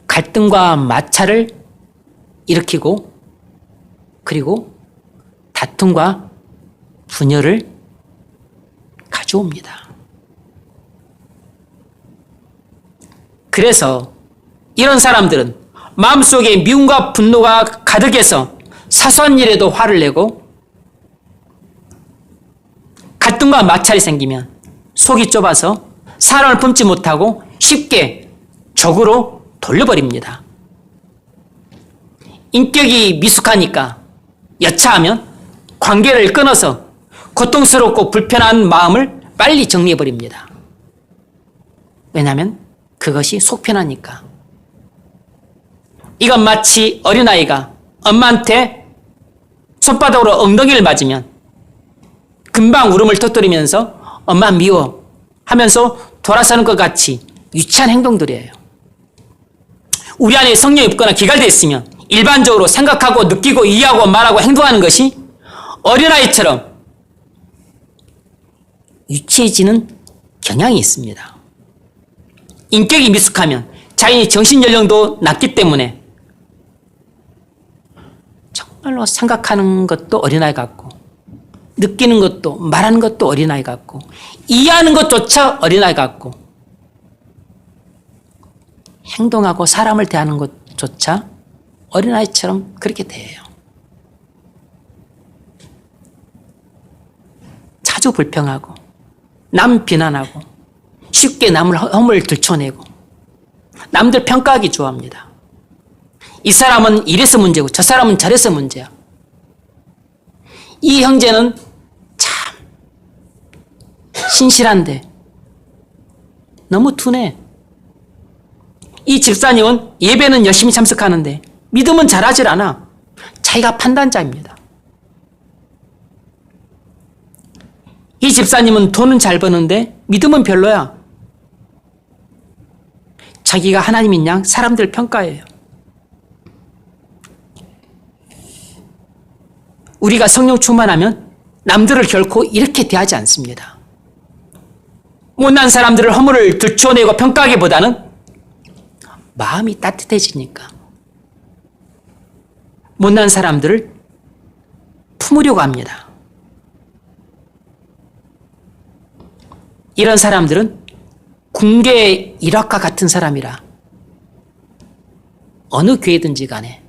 갈등과 마찰을 일으키고 그리고 다툼과 분열을 가져옵니다. 그래서 이런 사람들은 마음속에 미움과 분노가 가득해서 사소한 일에도 화를 내고 갈등과 마찰이 생기면 속이 좁아서 사람을 품지 못하고 쉽게 적으로 돌려버립니다. 인격이 미숙하니까 여차하면 관계를 끊어서 고통스럽고 불편한 마음을 빨리 정리해버립니다. 왜냐하면 그것이 속편하니까. 이건 마치 어린아이가 엄마한테 손바닥으로 엉덩이를 맞으면 금방 울음을 터뜨리면서 엄마 미워 하면서 돌아서는 것 같이 유치한 행동들이에요. 우리 안에 성령이 없거나 기갈되어 있으면 일반적으로 생각하고 느끼고 이해하고 말하고 행동하는 것이 어린아이처럼 유치해지는 경향이 있습니다. 인격이 미숙하면 자신의 정신연령도 낮기 때문에 정말로 생각하는 것도 어린아이 같고 느끼는 것도 말하는 것도 어린아이 같고 이해하는 것조차 어린아이 같고 행동하고 사람을 대하는 것조차 어린아이처럼 그렇게 대해요. 자주 불평하고 남 비난하고 쉽게 남을 허물 들춰내고 남들 평가하기 좋아합니다. 이 사람은 이래서 문제고 저 사람은 저래서 문제야. 이 형제는 참 신실한데 너무 둔해. 이 집사님은 예배는 열심히 참석하는데 믿음은 잘하질 않아. 자기가 판단자입니다. 이 집사님은 돈은 잘 버는데 믿음은 별로야. 자기가 하나님인 양 사람들 평가해요. 우리가 성령 충만하면 남들을 결코 이렇게 대하지 않습니다. 못난 사람들을 허물을 들춰내고 평가하기보다는 마음이 따뜻해지니까 못난 사람들을 품으려고 합니다. 이런 사람들은 궁계의 일학과 같은 사람이라 어느 교회든지 간에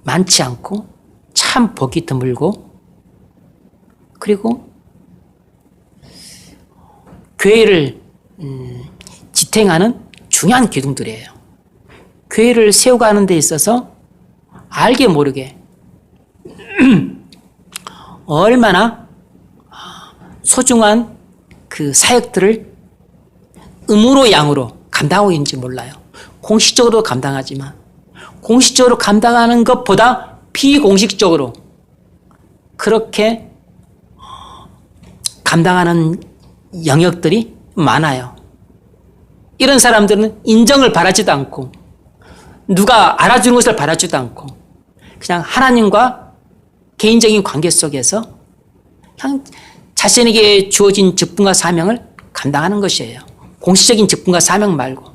많지 않고 참 보기 드물고 그리고 교회를 지탱하는 중요한 기둥들이에요. 교회를 세워가는 데 있어서 알게 모르게 얼마나 소중한 그 사역들을 음으로 양으로 감당하고 있는지 몰라요. 공식적으로 감당하지만 공식적으로 감당하는 것보다 비공식적으로 그렇게 감당하는 영역들이 많아요. 이런 사람들은 인정을 바라지도 않고 누가 알아주는 것을 바라지도 않고 그냥 하나님과 개인적인 관계 속에서 그냥 자신에게 주어진 직분과 사명을 감당하는 것이에요. 공식적인 직분과 사명 말고.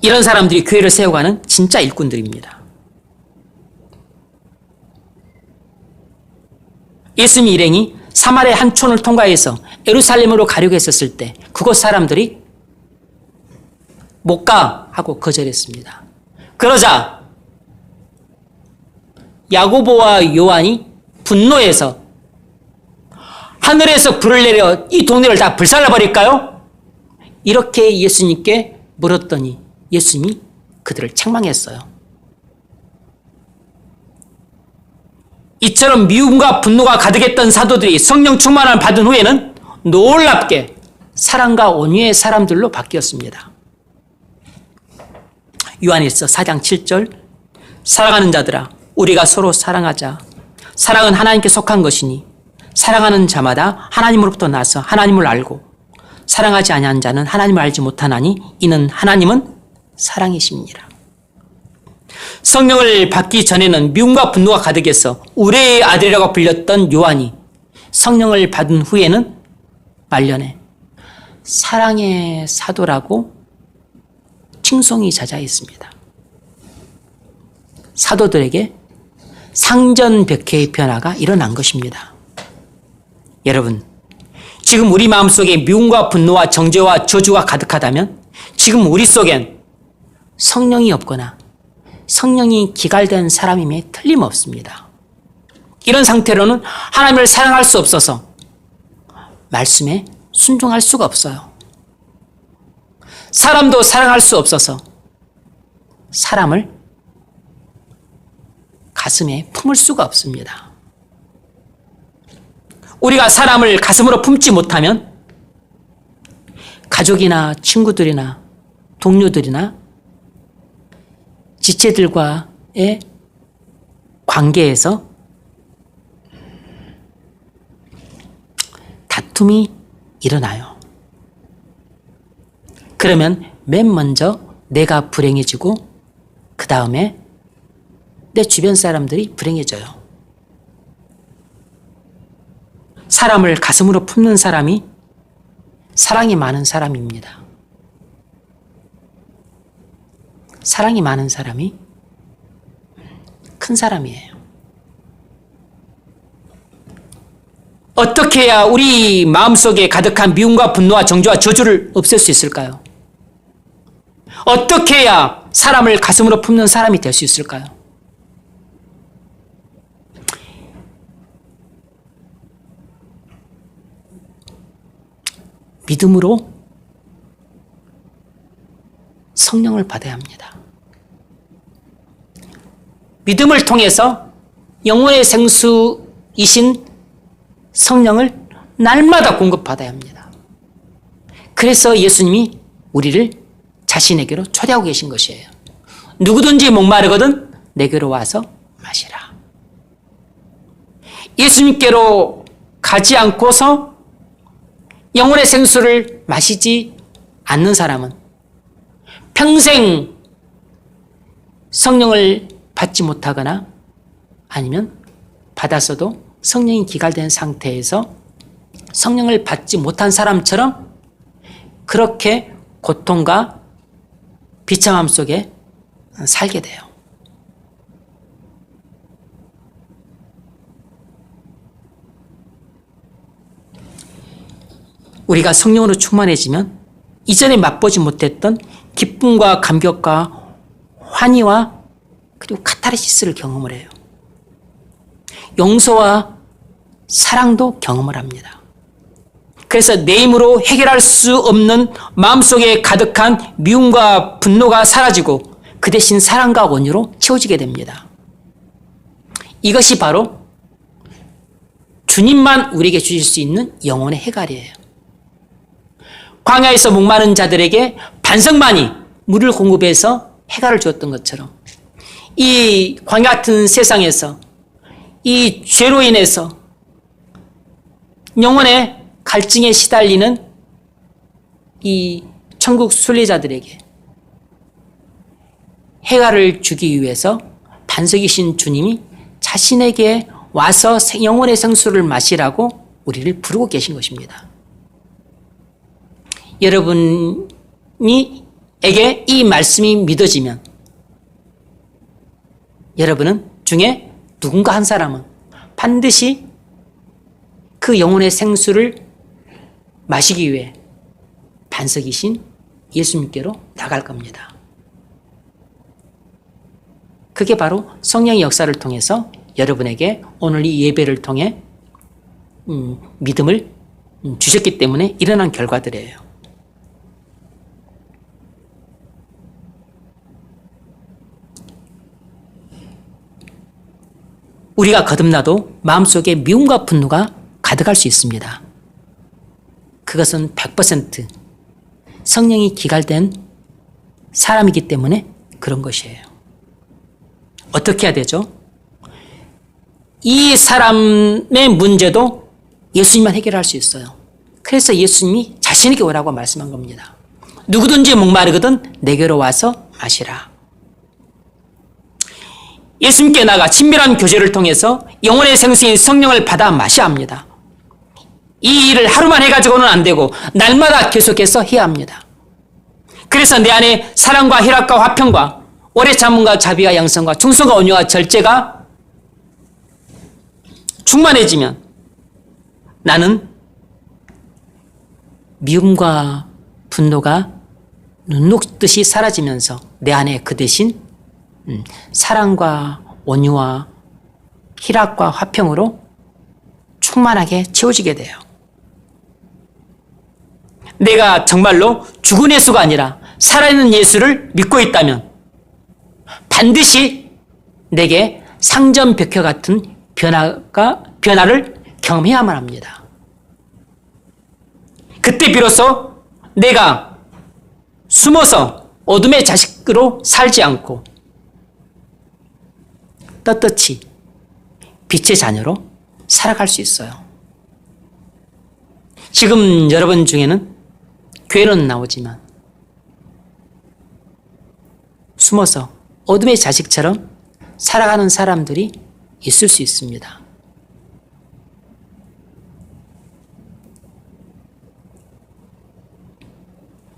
이런 사람들이 교회를 세워가는 진짜 일꾼들입니다. 예수님 일행이 사마리아 한 촌을 통과해서 예루살렘으로 가려고 했었을 때 그곳 사람들이 못 가 하고 거절했습니다. 그러자 야고보와 요한이 분노해서 하늘에서 불을 내려 이 동네를 다 불살라버릴까요? 이렇게 예수님께 물었더니 예수님이 그들을 책망했어요. 이처럼 미움과 분노가 가득했던 사도들이 성령 충만을 받은 후에는 놀랍게 사랑과 온유의 사람들로 바뀌었습니다. 요한일서 4장 7절 사랑하는 자들아 우리가 서로 사랑하자. 사랑은 하나님께 속한 것이니 사랑하는 자마다 하나님으로부터 나서 하나님을 알고 사랑하지 아니한 자는 하나님을 알지 못하나니 이는 하나님은 사랑이십니다. 성령을 받기 전에는 미움과 분노가 가득해서 우레의 아들이라고 불렸던 요한이 성령을 받은 후에는 말년에 사랑의 사도라고 칭송이 자자했습니다. 사도들에게 상전벽해의 변화가 일어난 것입니다. 여러분, 지금 우리 마음속에 미움과 분노와 정죄와 저주가 가득하다면 지금 우리 속엔 성령이 없거나 성령이 기갈된 사람임에 틀림없습니다. 이런 상태로는 하나님을 사랑할 수 없어서 말씀에 순종할 수가 없어요. 사람도 사랑할 수 없어서 사람을 가슴에 품을 수가 없습니다. 우리가 사람을 가슴으로 품지 못하면 가족이나 친구들이나 동료들이나 지체들과의 관계에서 다툼이 일어나요. 그러면 맨 먼저 내가 불행해지고 그 다음에 내 주변 사람들이 불행해져요. 사람을 가슴으로 품는 사람이 사랑이 많은 사람입니다. 사랑이 많은 사람이 큰 사람이에요. 어떻게 해야 우리 마음속에 가득한 미움과 분노와 정죄와 저주를 없앨 수 있을까요? 어떻게 해야 사람을 가슴으로 품는 사람이 될 수 있을까요? 믿음으로 성령을 받아야 합니다. 믿음을 통해서 영혼의 생수이신 성령을 날마다 공급받아야 합니다. 그래서 예수님이 우리를 자신에게로 초대하고 계신 것이에요. 누구든지 목마르거든 내게로 와서 마시라. 예수님께로 가지 않고서 영혼의 생수를 마시지 않는 사람은 평생 성령을 받지 못하거나 아니면 받았어도 성령이 기갈된 상태에서 성령을 받지 못한 사람처럼 그렇게 고통과 비참함 속에 살게 돼요. 우리가 성령으로 충만해지면 이전에 맛보지 못했던 기쁨과 감격과 환희와 그리고 카타르시스를 경험을 해요. 용서와 사랑도 경험을 합니다. 그래서 내 힘으로 해결할 수 없는 마음속에 가득한 미움과 분노가 사라지고 그 대신 사랑과 온유로 채워지게 됩니다. 이것이 바로 주님만 우리에게 주실 수 있는 영혼의 해갈이에요. 광야에서 목마른 자들에게 반석만이 물을 공급해서 해갈을 주었던 것처럼 이 광야 같은 세상에서 이 죄로 인해서 영혼의 갈증에 시달리는 이 천국 순례자들에게 해갈을 주기 위해서 반석이신 주님이 자신에게 와서 영혼의 생수를 마시라고 우리를 부르고 계신 것입니다. 여러분에게 이 말씀이 믿어지면 여러분은 중에 누군가 한 사람은 반드시 그 영혼의 생수를 마시기 위해 반석이신 예수님께로 나갈 겁니다. 그게 바로 성령의 역사를 통해서 여러분에게 오늘 이 예배를 통해 믿음을 주셨기 때문에 일어난 결과들이에요. 우리가 거듭나도 마음속에 미움과 분노가 가득할 수 있습니다. 그것은 100% 성령이 기갈된 사람이기 때문에 그런 것이에요. 어떻게 해야 되죠? 이 사람의 문제도 예수님만 해결할 수 있어요. 그래서 예수님이 자신에게 오라고 말씀한 겁니다. 누구든지 목마르거든 내게로 와서 마시라. 예수님께 나가 친밀한 교제를 통해서 영혼의 생수인 성령을 받아 마셔야 합니다. 이 일을 하루만 해가지고는 안 되고 날마다 계속해서 해야 합니다. 그래서 내 안에 사랑과 희락과 화평과 오래 참음과 자비와 양성과 충성과 온유와 절제가 충만해지면 나는 미움과 분노가 눈 녹듯이 사라지면서 내 안에 그 대신 사랑과 온유와 희락과 화평으로 충만하게 채워지게 돼요. 내가 정말로 죽은 예수가 아니라 살아있는 예수를 믿고 있다면 반드시 내게 상전벽혀 같은 변화를 경험해야만 합니다. 그때 비로소 내가 숨어서 어둠의 자식으로 살지 않고 떳떳이 빛의 자녀로 살아갈 수 있어요. 지금 여러분 중에는 교회는 나오지만 숨어서 어둠의 자식처럼 살아가는 사람들이 있을 수 있습니다.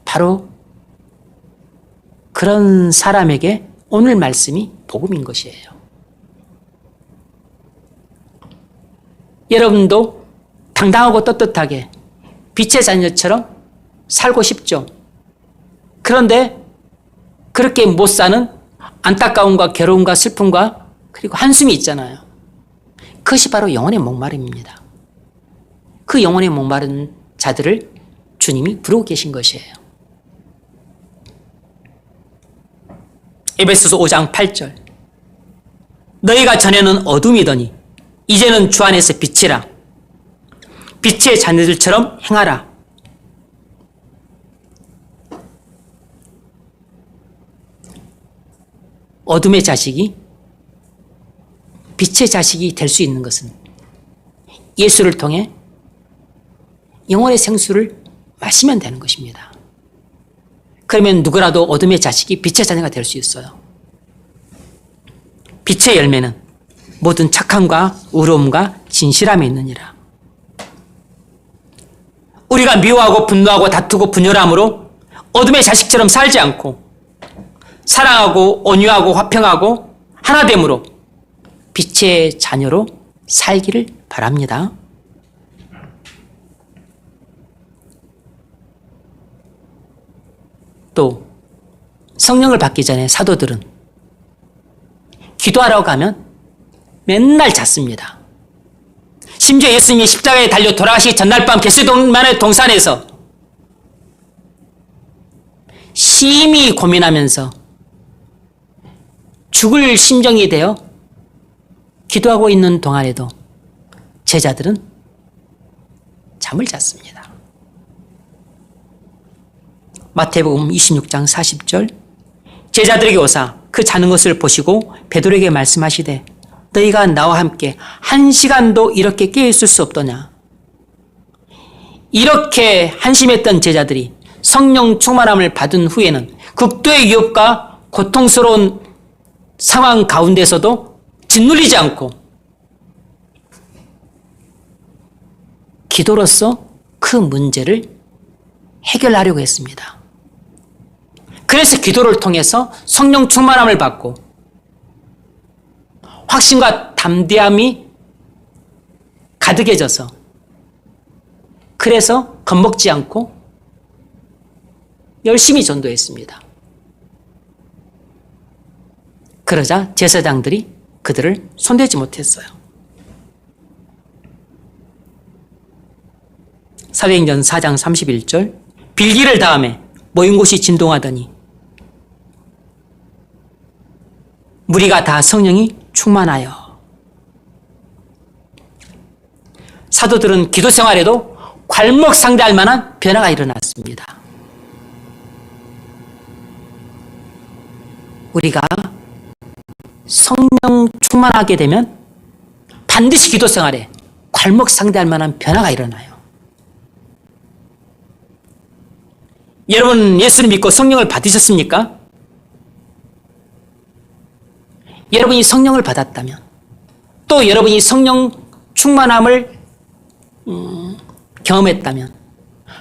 바로 그런 사람에게 오늘 말씀이 복음인 것이에요. 여러분도 당당하고 떳떳하게 빛의 자녀처럼 살고 싶죠. 그런데 그렇게 못 사는 안타까움과 괴로움과 슬픔과 그리고 한숨이 있잖아요. 그것이 바로 영혼의 목마름입니다. 그 영혼의 목마른 자들을 주님이 부르고 계신 것이에요. 에베소서 5장 8절 너희가 전에는 어둠이더니 이제는 주 안에서 빛이라 빛의 자녀들처럼 행하라. 어둠의 자식이 빛의 자식이 될 수 있는 것은 예수를 통해 영혼의 생수를 마시면 되는 것입니다. 그러면 누구라도 어둠의 자식이 빛의 자녀가 될 수 있어요. 빛의 열매는 모든 착함과 의로움과 진실함에 있느니라. 우리가 미워하고 분노하고 다투고 분열함으로 어둠의 자식처럼 살지 않고 사랑하고 온유하고 화평하고 하나됨으로 빛의 자녀로 살기를 바랍니다. 또 성령을 받기 전에 사도들은 기도하러 가면 맨날 잤습니다. 심지어 예수님이 십자가에 달려 돌아가시기 전날 밤 겟세마네 동산에서 심히 고민하면서 죽을 심정이 되어 기도하고 있는 동안에도 제자들은 잠을 잤습니다. 마태복음 26장 40절 제자들에게 오사 그 자는 것을 보시고 베드로에게 말씀하시되 너희가 나와 함께 1시간도 이렇게 깨어있을 수 없더냐. 이렇게 한심했던 제자들이 성령 충만함을 받은 후에는 극도의 위협과 고통스러운 상황 가운데서도 짓눌리지 않고 기도로서 그 문제를 해결하려고 했습니다. 그래서 기도를 통해서 성령 충만함을 받고 확신과 담대함이 가득해져서 그래서 겁먹지 않고 열심히 전도했습니다. 그러자 제사장들이 그들을 손대지 못했어요. 사도행전 4장 31절 빌기를 다음에 모인 곳이 진동하더니 무리가 다 성령이 충만하여. 사도들은 기도 생활에도 괄목상대할 만한 변화가 일어났습니다. 우리가 성령 충만하게 되면 반드시 기도 생활에 괄목상대할 만한 변화가 일어나요. 여러분 예수를 믿고 성령을 받으셨습니까? 여러분이 성령을 받았다면 또 여러분이 성령 충만함을 경험했다면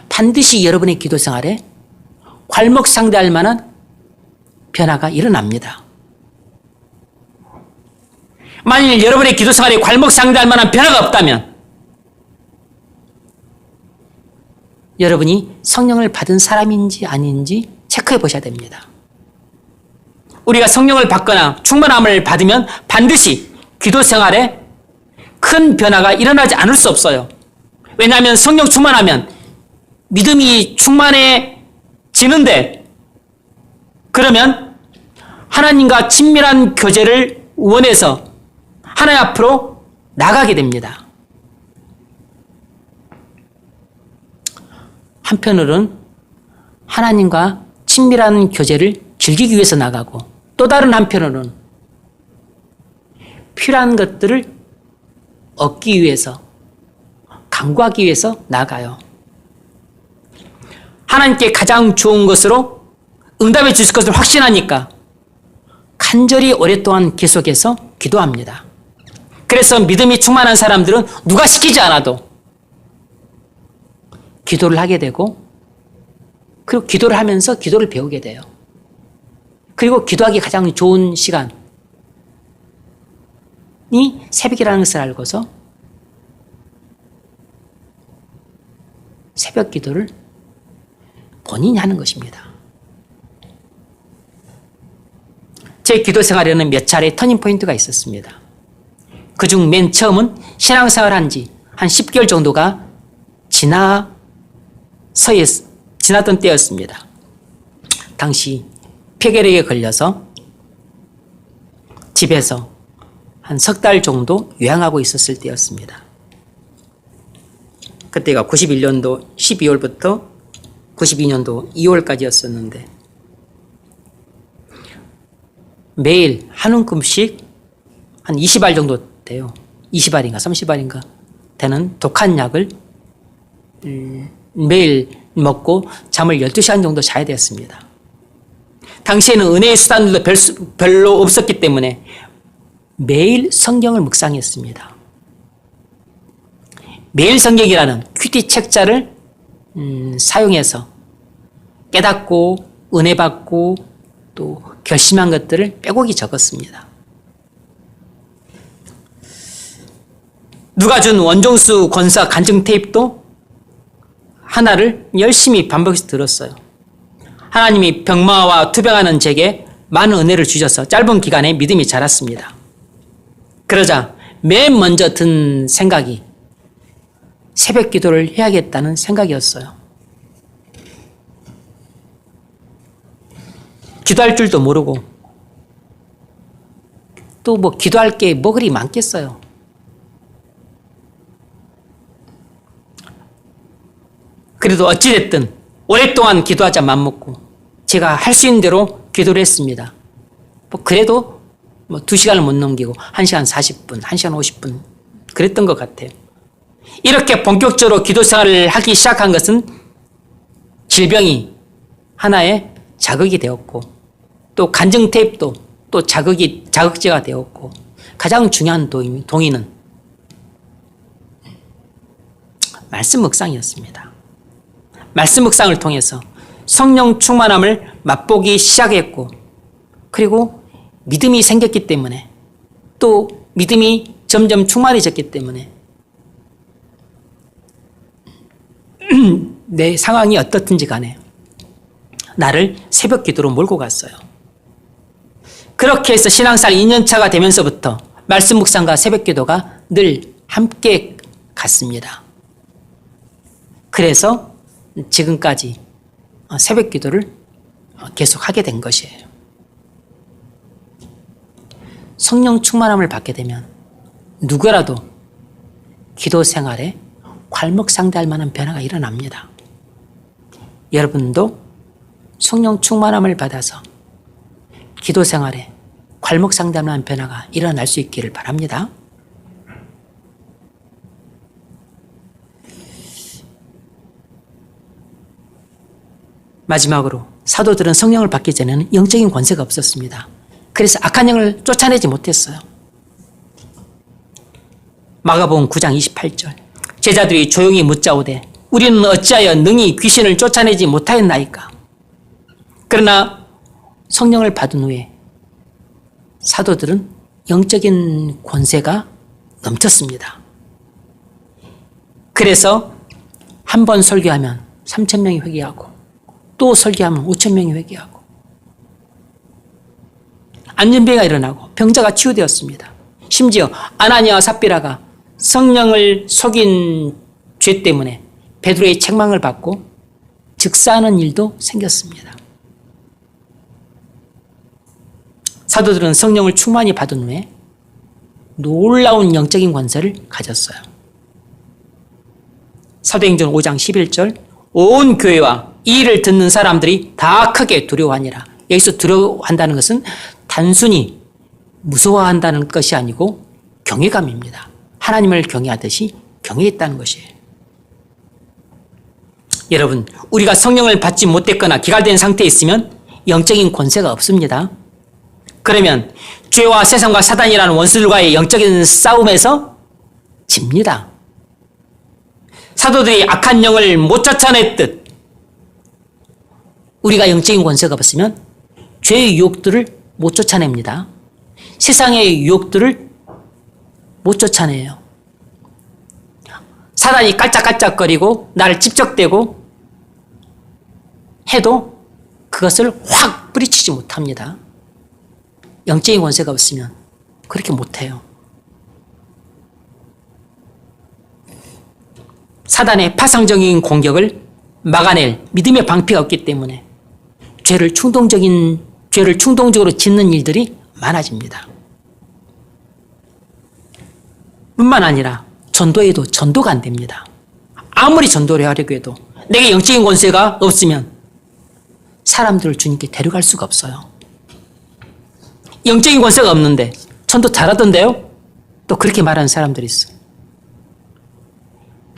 반드시 여러분의 기도 생활에 괄목상대할 만한 변화가 일어납니다. 만일 여러분의 기도 생활에 괄목상대할 만한 변화가 없다면 여러분이 성령을 받은 사람인지 아닌지 체크해 보셔야 됩니다. 우리가 성령을 받거나 충만함을 받으면 반드시 기도 생활에 큰 변화가 일어나지 않을 수 없어요. 왜냐하면 성령 충만하면 믿음이 충만해지는데 그러면 하나님과 친밀한 교제를 원해서 하나님 앞으로 나가게 됩니다. 한편으로는 하나님과 친밀한 교제를 즐기기 위해서 나가고 또 다른 한편으로는 필요한 것들을 얻기 위해서 강구하기 위해서 나가요. 하나님께 가장 좋은 것으로 응답해 주실 것을 확신하니까 간절히 오랫동안 계속해서 기도합니다. 그래서 믿음이 충만한 사람들은 누가 시키지 않아도 기도를 하게 되고 그리고 기도를 하면서 기도를 배우게 돼요. 그리고 기도하기 가장 좋은 시간이 새벽이라는 것을 알고서 새벽 기도를 본인이 하는 것입니다. 제 기도 생활에는 몇 차례 터닝포인트가 있었습니다. 그중 맨 처음은 신앙생활 한 지 한 10개월 정도가 지나던 때였습니다. 당시 폐결핵에 걸려서 집에서 한 석 달 정도 요양하고 있었을 때였습니다. 그때가 91년도 12월부터 92년도 2월까지였었는데 매일 한 움큼씩 한 20알 정도 돼요. 20알인가 30알인가 되는 독한 약을 매일 먹고 잠을 12시간 정도 자야 되었습니다. 당시에는 은혜의 수단들도 별로 없었기 때문에 매일 성경을 묵상했습니다. 매일 성경이라는 큐티 책자를 사용해서 깨닫고 은혜 받고 또 결심한 것들을 빼곡히 적었습니다. 누가 준 원종수 권사 간증 테이프도 하나를 열심히 반복해서 들었어요. 하나님이 병마와 투병하는 제게 많은 은혜를 주셔서 짧은 기간에 믿음이 자랐습니다. 그러자 맨 먼저 든 생각이 새벽 기도를 해야겠다는 생각이었어요. 기도할 줄도 모르고 또 뭐 기도할 게 뭐 그리 많겠어요. 그래도 어찌됐든 오랫동안 기도하자 맘먹고 제가 할 수 있는 대로 기도를 했습니다. 뭐 그래도 뭐 2시간을 못 넘기고 1시간 40분, 1시간 50분 그랬던 것 같아요. 이렇게 본격적으로 기도 생활을 하기 시작한 것은 질병이 하나의 자극이 되었고 또 간증 테이프도 또 자극제가 되었고 가장 중요한 동의는 말씀 묵상이었습니다. 말씀 묵상을 통해서 성령 충만함을 맛보기 시작했고 그리고 믿음이 생겼기 때문에 또 믿음이 점점 충만해졌기 때문에 내 상황이 어떻든지 간에 나를 새벽 기도로 몰고 갔어요. 그렇게 해서 신앙생활 2년차가 되면서부터 말씀 묵상과 새벽 기도가 늘 함께 갔습니다. 그래서 지금까지 새벽 기도를 계속 하게 된 것이에요. 성령 충만함을 받게 되면 누구라도 기도 생활에 괄목상대할 만한 변화가 일어납니다. 여러분도 성령 충만함을 받아서 기도 생활에 괄목상대할 만한 변화가 일어날 수 있기를 바랍니다. 마지막으로 사도들은 성령을 받기 전에는 영적인 권세가 없었습니다. 그래서 악한 영을 쫓아내지 못했어요. 마가복음 9장 28절 제자들이 조용히 묻자오되 우리는 어찌하여 능히 귀신을 쫓아내지 못하였나이까. 그러나 성령을 받은 후에 사도들은 영적인 권세가 넘쳤습니다. 그래서 한 번 설교하면 3,000명이 회개하고 또 설교하면 5,000명이 회개하고 안전병이 일어나고 병자가 치유되었습니다. 심지어 아나니아와 삽비라가 성령을 속인 죄 때문에 베드로의 책망을 받고 즉사하는 일도 생겼습니다. 사도들은 성령을 충만히 받은 후에 놀라운 영적인 권세를 가졌어요. 사도행전 5장 11절 온 교회와 이 일을 듣는 사람들이 다 크게 두려워하니라. 여기서 두려워한다는 것은 단순히 무서워한다는 것이 아니고 경외감입니다. 하나님을 경외하듯이 경외했다는 것이에요. 여러분, 우리가 성령을 받지 못했거나 기갈된 상태에 있으면 영적인 권세가 없습니다. 그러면 죄와 세상과 사단이라는 원수들과의 영적인 싸움에서 집니다. 사도들이 악한 영을 못 쫓아냈듯 우리가 영적인 권세가 없으면 죄의 유혹들을 못 쫓아냅니다. 세상의 유혹들을 못 쫓아내요. 사단이 깔짝깔짝거리고 나를 찝적대고 해도 그것을 확 뿌리치지 못합니다. 영적인 권세가 없으면 그렇게 못해요. 사단의 파상적인 공격을 막아낼 믿음의 방패가 없기 때문에 죄를 충동적으로 짓는 일들이 많아집니다. 뿐만 아니라 전도에도 전도가 안 됩니다. 아무리 전도를 하려고 해도 내게 영적인 권세가 없으면 사람들을 주님께 데려갈 수가 없어요. 영적인 권세가 없는데 전도 잘하던데요? 또 그렇게 말하는 사람들이 있어요.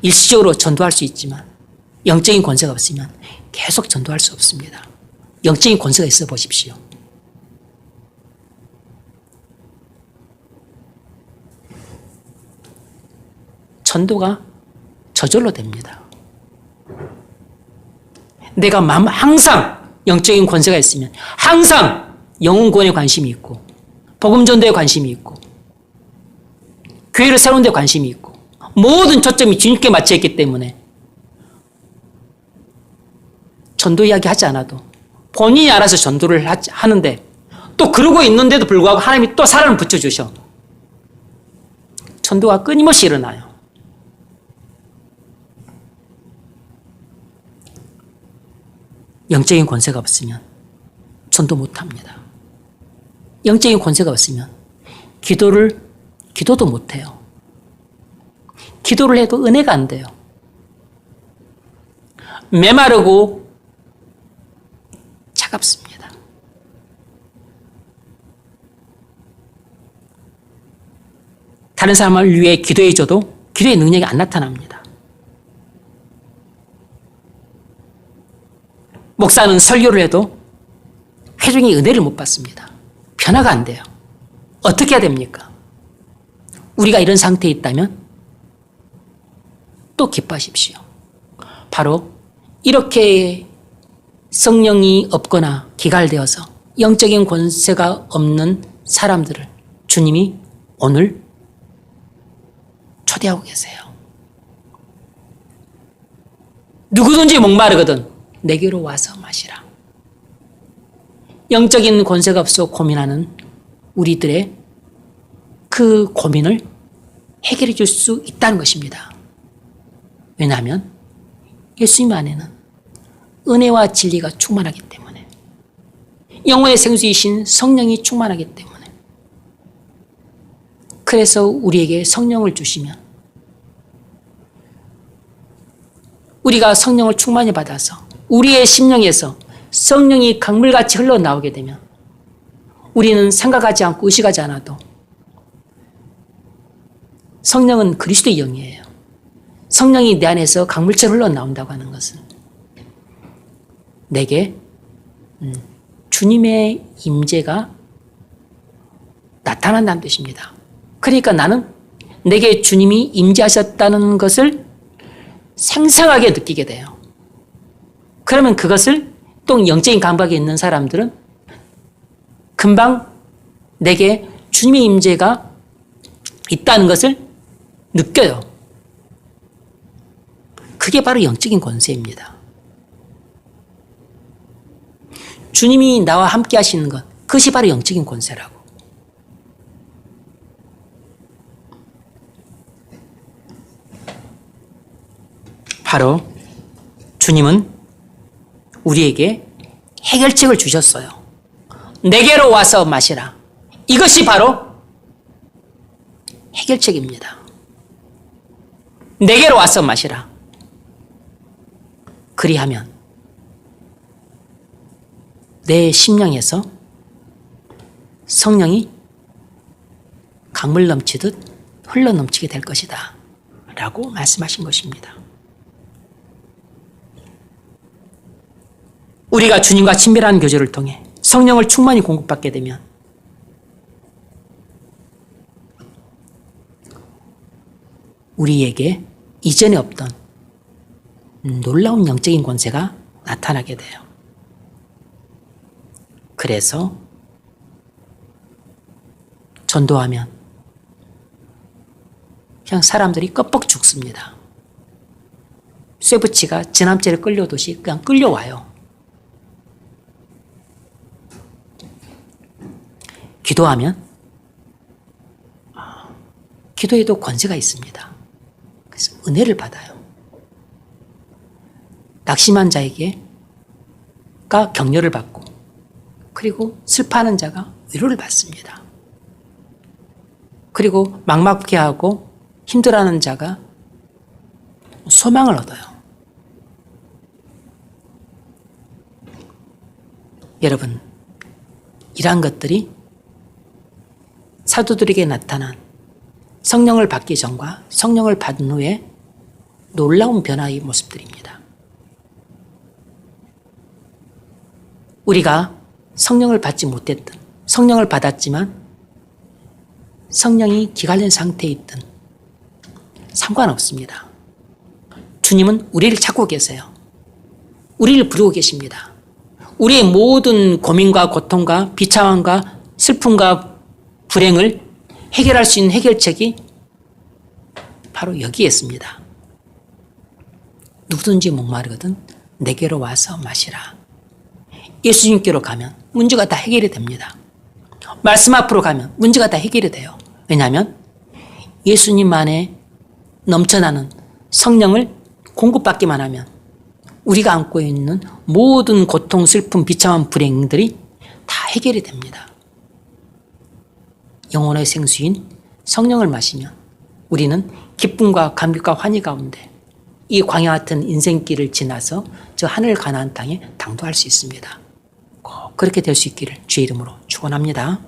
일시적으로 전도할 수 있지만 영적인 권세가 없으면 계속 전도할 수 없습니다. 영적인 권세가 있어 보십시오. 전도가 저절로 됩니다. 내가 항상 영적인 권세가 있으면 항상 영혼 구원에 관심이 있고 복음 전도에 관심이 있고 교회를 세우는 데 관심이 있고 모든 초점이 주님께 맞춰 있기 때문에 전도 이야기 하지 않아도 본인이 알아서 전도를 하는데 또 그러고 있는데도 불구하고 하나님이 또 사람을 붙여주셔. 전도가 끊임없이 일어나요. 영적인 권세가 없으면 전도 못합니다. 영적인 권세가 없으면 기도도 못해요. 기도를 해도 은혜가 안 돼요. 메마르고 차갑습니다. 다른 사람을 위해 기도해줘도 기도의 능력이 안 나타납니다. 목사는 설교를 해도 회중이 은혜를 못 받습니다. 변화가 안 돼요. 어떻게 해야 됩니까? 우리가 이런 상태에 있다면 또 기뻐하십시오. 바로 이렇게 성령이 없거나 기갈되어서 영적인 권세가 없는 사람들을 주님이 오늘 초대하고 계세요. 누구든지 목마르거든 내게로 와서 마시라. 영적인 권세가 없어 고민하는 우리들의 그 고민을 해결해 줄 수 있다는 것입니다. 왜냐하면 예수님 안에는 은혜와 진리가 충만하기 때문에, 영혼의 생수이신 성령이 충만하기 때문에, 그래서 우리에게 성령을 주시면 우리가 성령을 충만히 받아서 우리의 심령에서 성령이 강물같이 흘러나오게 되면 우리는 생각하지 않고 의식하지 않아도 성령은 그리스도의 영이에요. 성령이 내 안에서 강물처럼 흘러나온다고 하는 것은 내게 주님의 임재가 나타난다는 뜻입니다. 그러니까 나는 내게 주님이 임재하셨다는 것을 생생하게 느끼게 돼요. 그러면 그것을 또 영적인 감각이 있는 사람들은 금방 내게 주님의 임재가 있다는 것을 느껴요. 그게 바로 영적인 권세입니다. 주님이 나와 함께 하시는 것, 그것이 바로 영적인 권세라고. 바로 주님은 우리에게 해결책을 주셨어요. 내게로 와서 마시라. 이것이 바로 해결책입니다. 내게로 와서 마시라. 그리하면 내 심령에서 성령이 강물 넘치듯 흘러 넘치게 될 것이다 라고 말씀하신 것입니다. 우리가 주님과 친밀한 교제를 통해 성령을 충만히 공급받게 되면 우리에게 이전에 없던 놀라운 영적인 권세가 나타나게 돼요. 그래서 전도하면 그냥 사람들이 껍벅 죽습니다. 쇠붙이가 지남채를 끌려오듯이 그냥 끌려와요. 기도하면 기도에도 권세가 있습니다. 그래서 은혜를 받아요. 낙심한 자에게가 격려를 받고, 그리고 슬퍼하는 자가 위로를 받습니다. 그리고 막막해하고 힘들어하는 자가 소망을 얻어요. 여러분, 이러한 것들이 사도들에게 나타난 성령을 받기 전과 성령을 받은 후에 놀라운 변화의 모습들입니다. 우리가 성령을 받지 못했든 성령을 받았지만 성령이 기갈린 상태에 있든 상관없습니다. 주님은 우리를 찾고 계세요. 우리를 부르고 계십니다. 우리의 모든 고민과 고통과 비참함과 슬픔과 불행을 해결할 수 있는 해결책이 바로 여기에 있습니다. 누구든지 목마르거든 내게로 와서 마시라. 예수님께로 가면 문제가 다 해결이 됩니다. 말씀 앞으로 가면 문제가 다 해결이 돼요. 왜냐하면 예수님 안에 넘쳐나는 성령을 공급받기만 하면 우리가 안고 있는 모든 고통, 슬픔, 비참한 불행들이 다 해결이 됩니다. 영혼의 생수인 성령을 마시면 우리는 기쁨과 감격과 환희 가운데 이 광야 같은 인생길을 지나서 저 하늘 가나안 땅에 당도할 수 있습니다. 꼭 그렇게 될 수 있기를 주의 이름으로 축원합니다.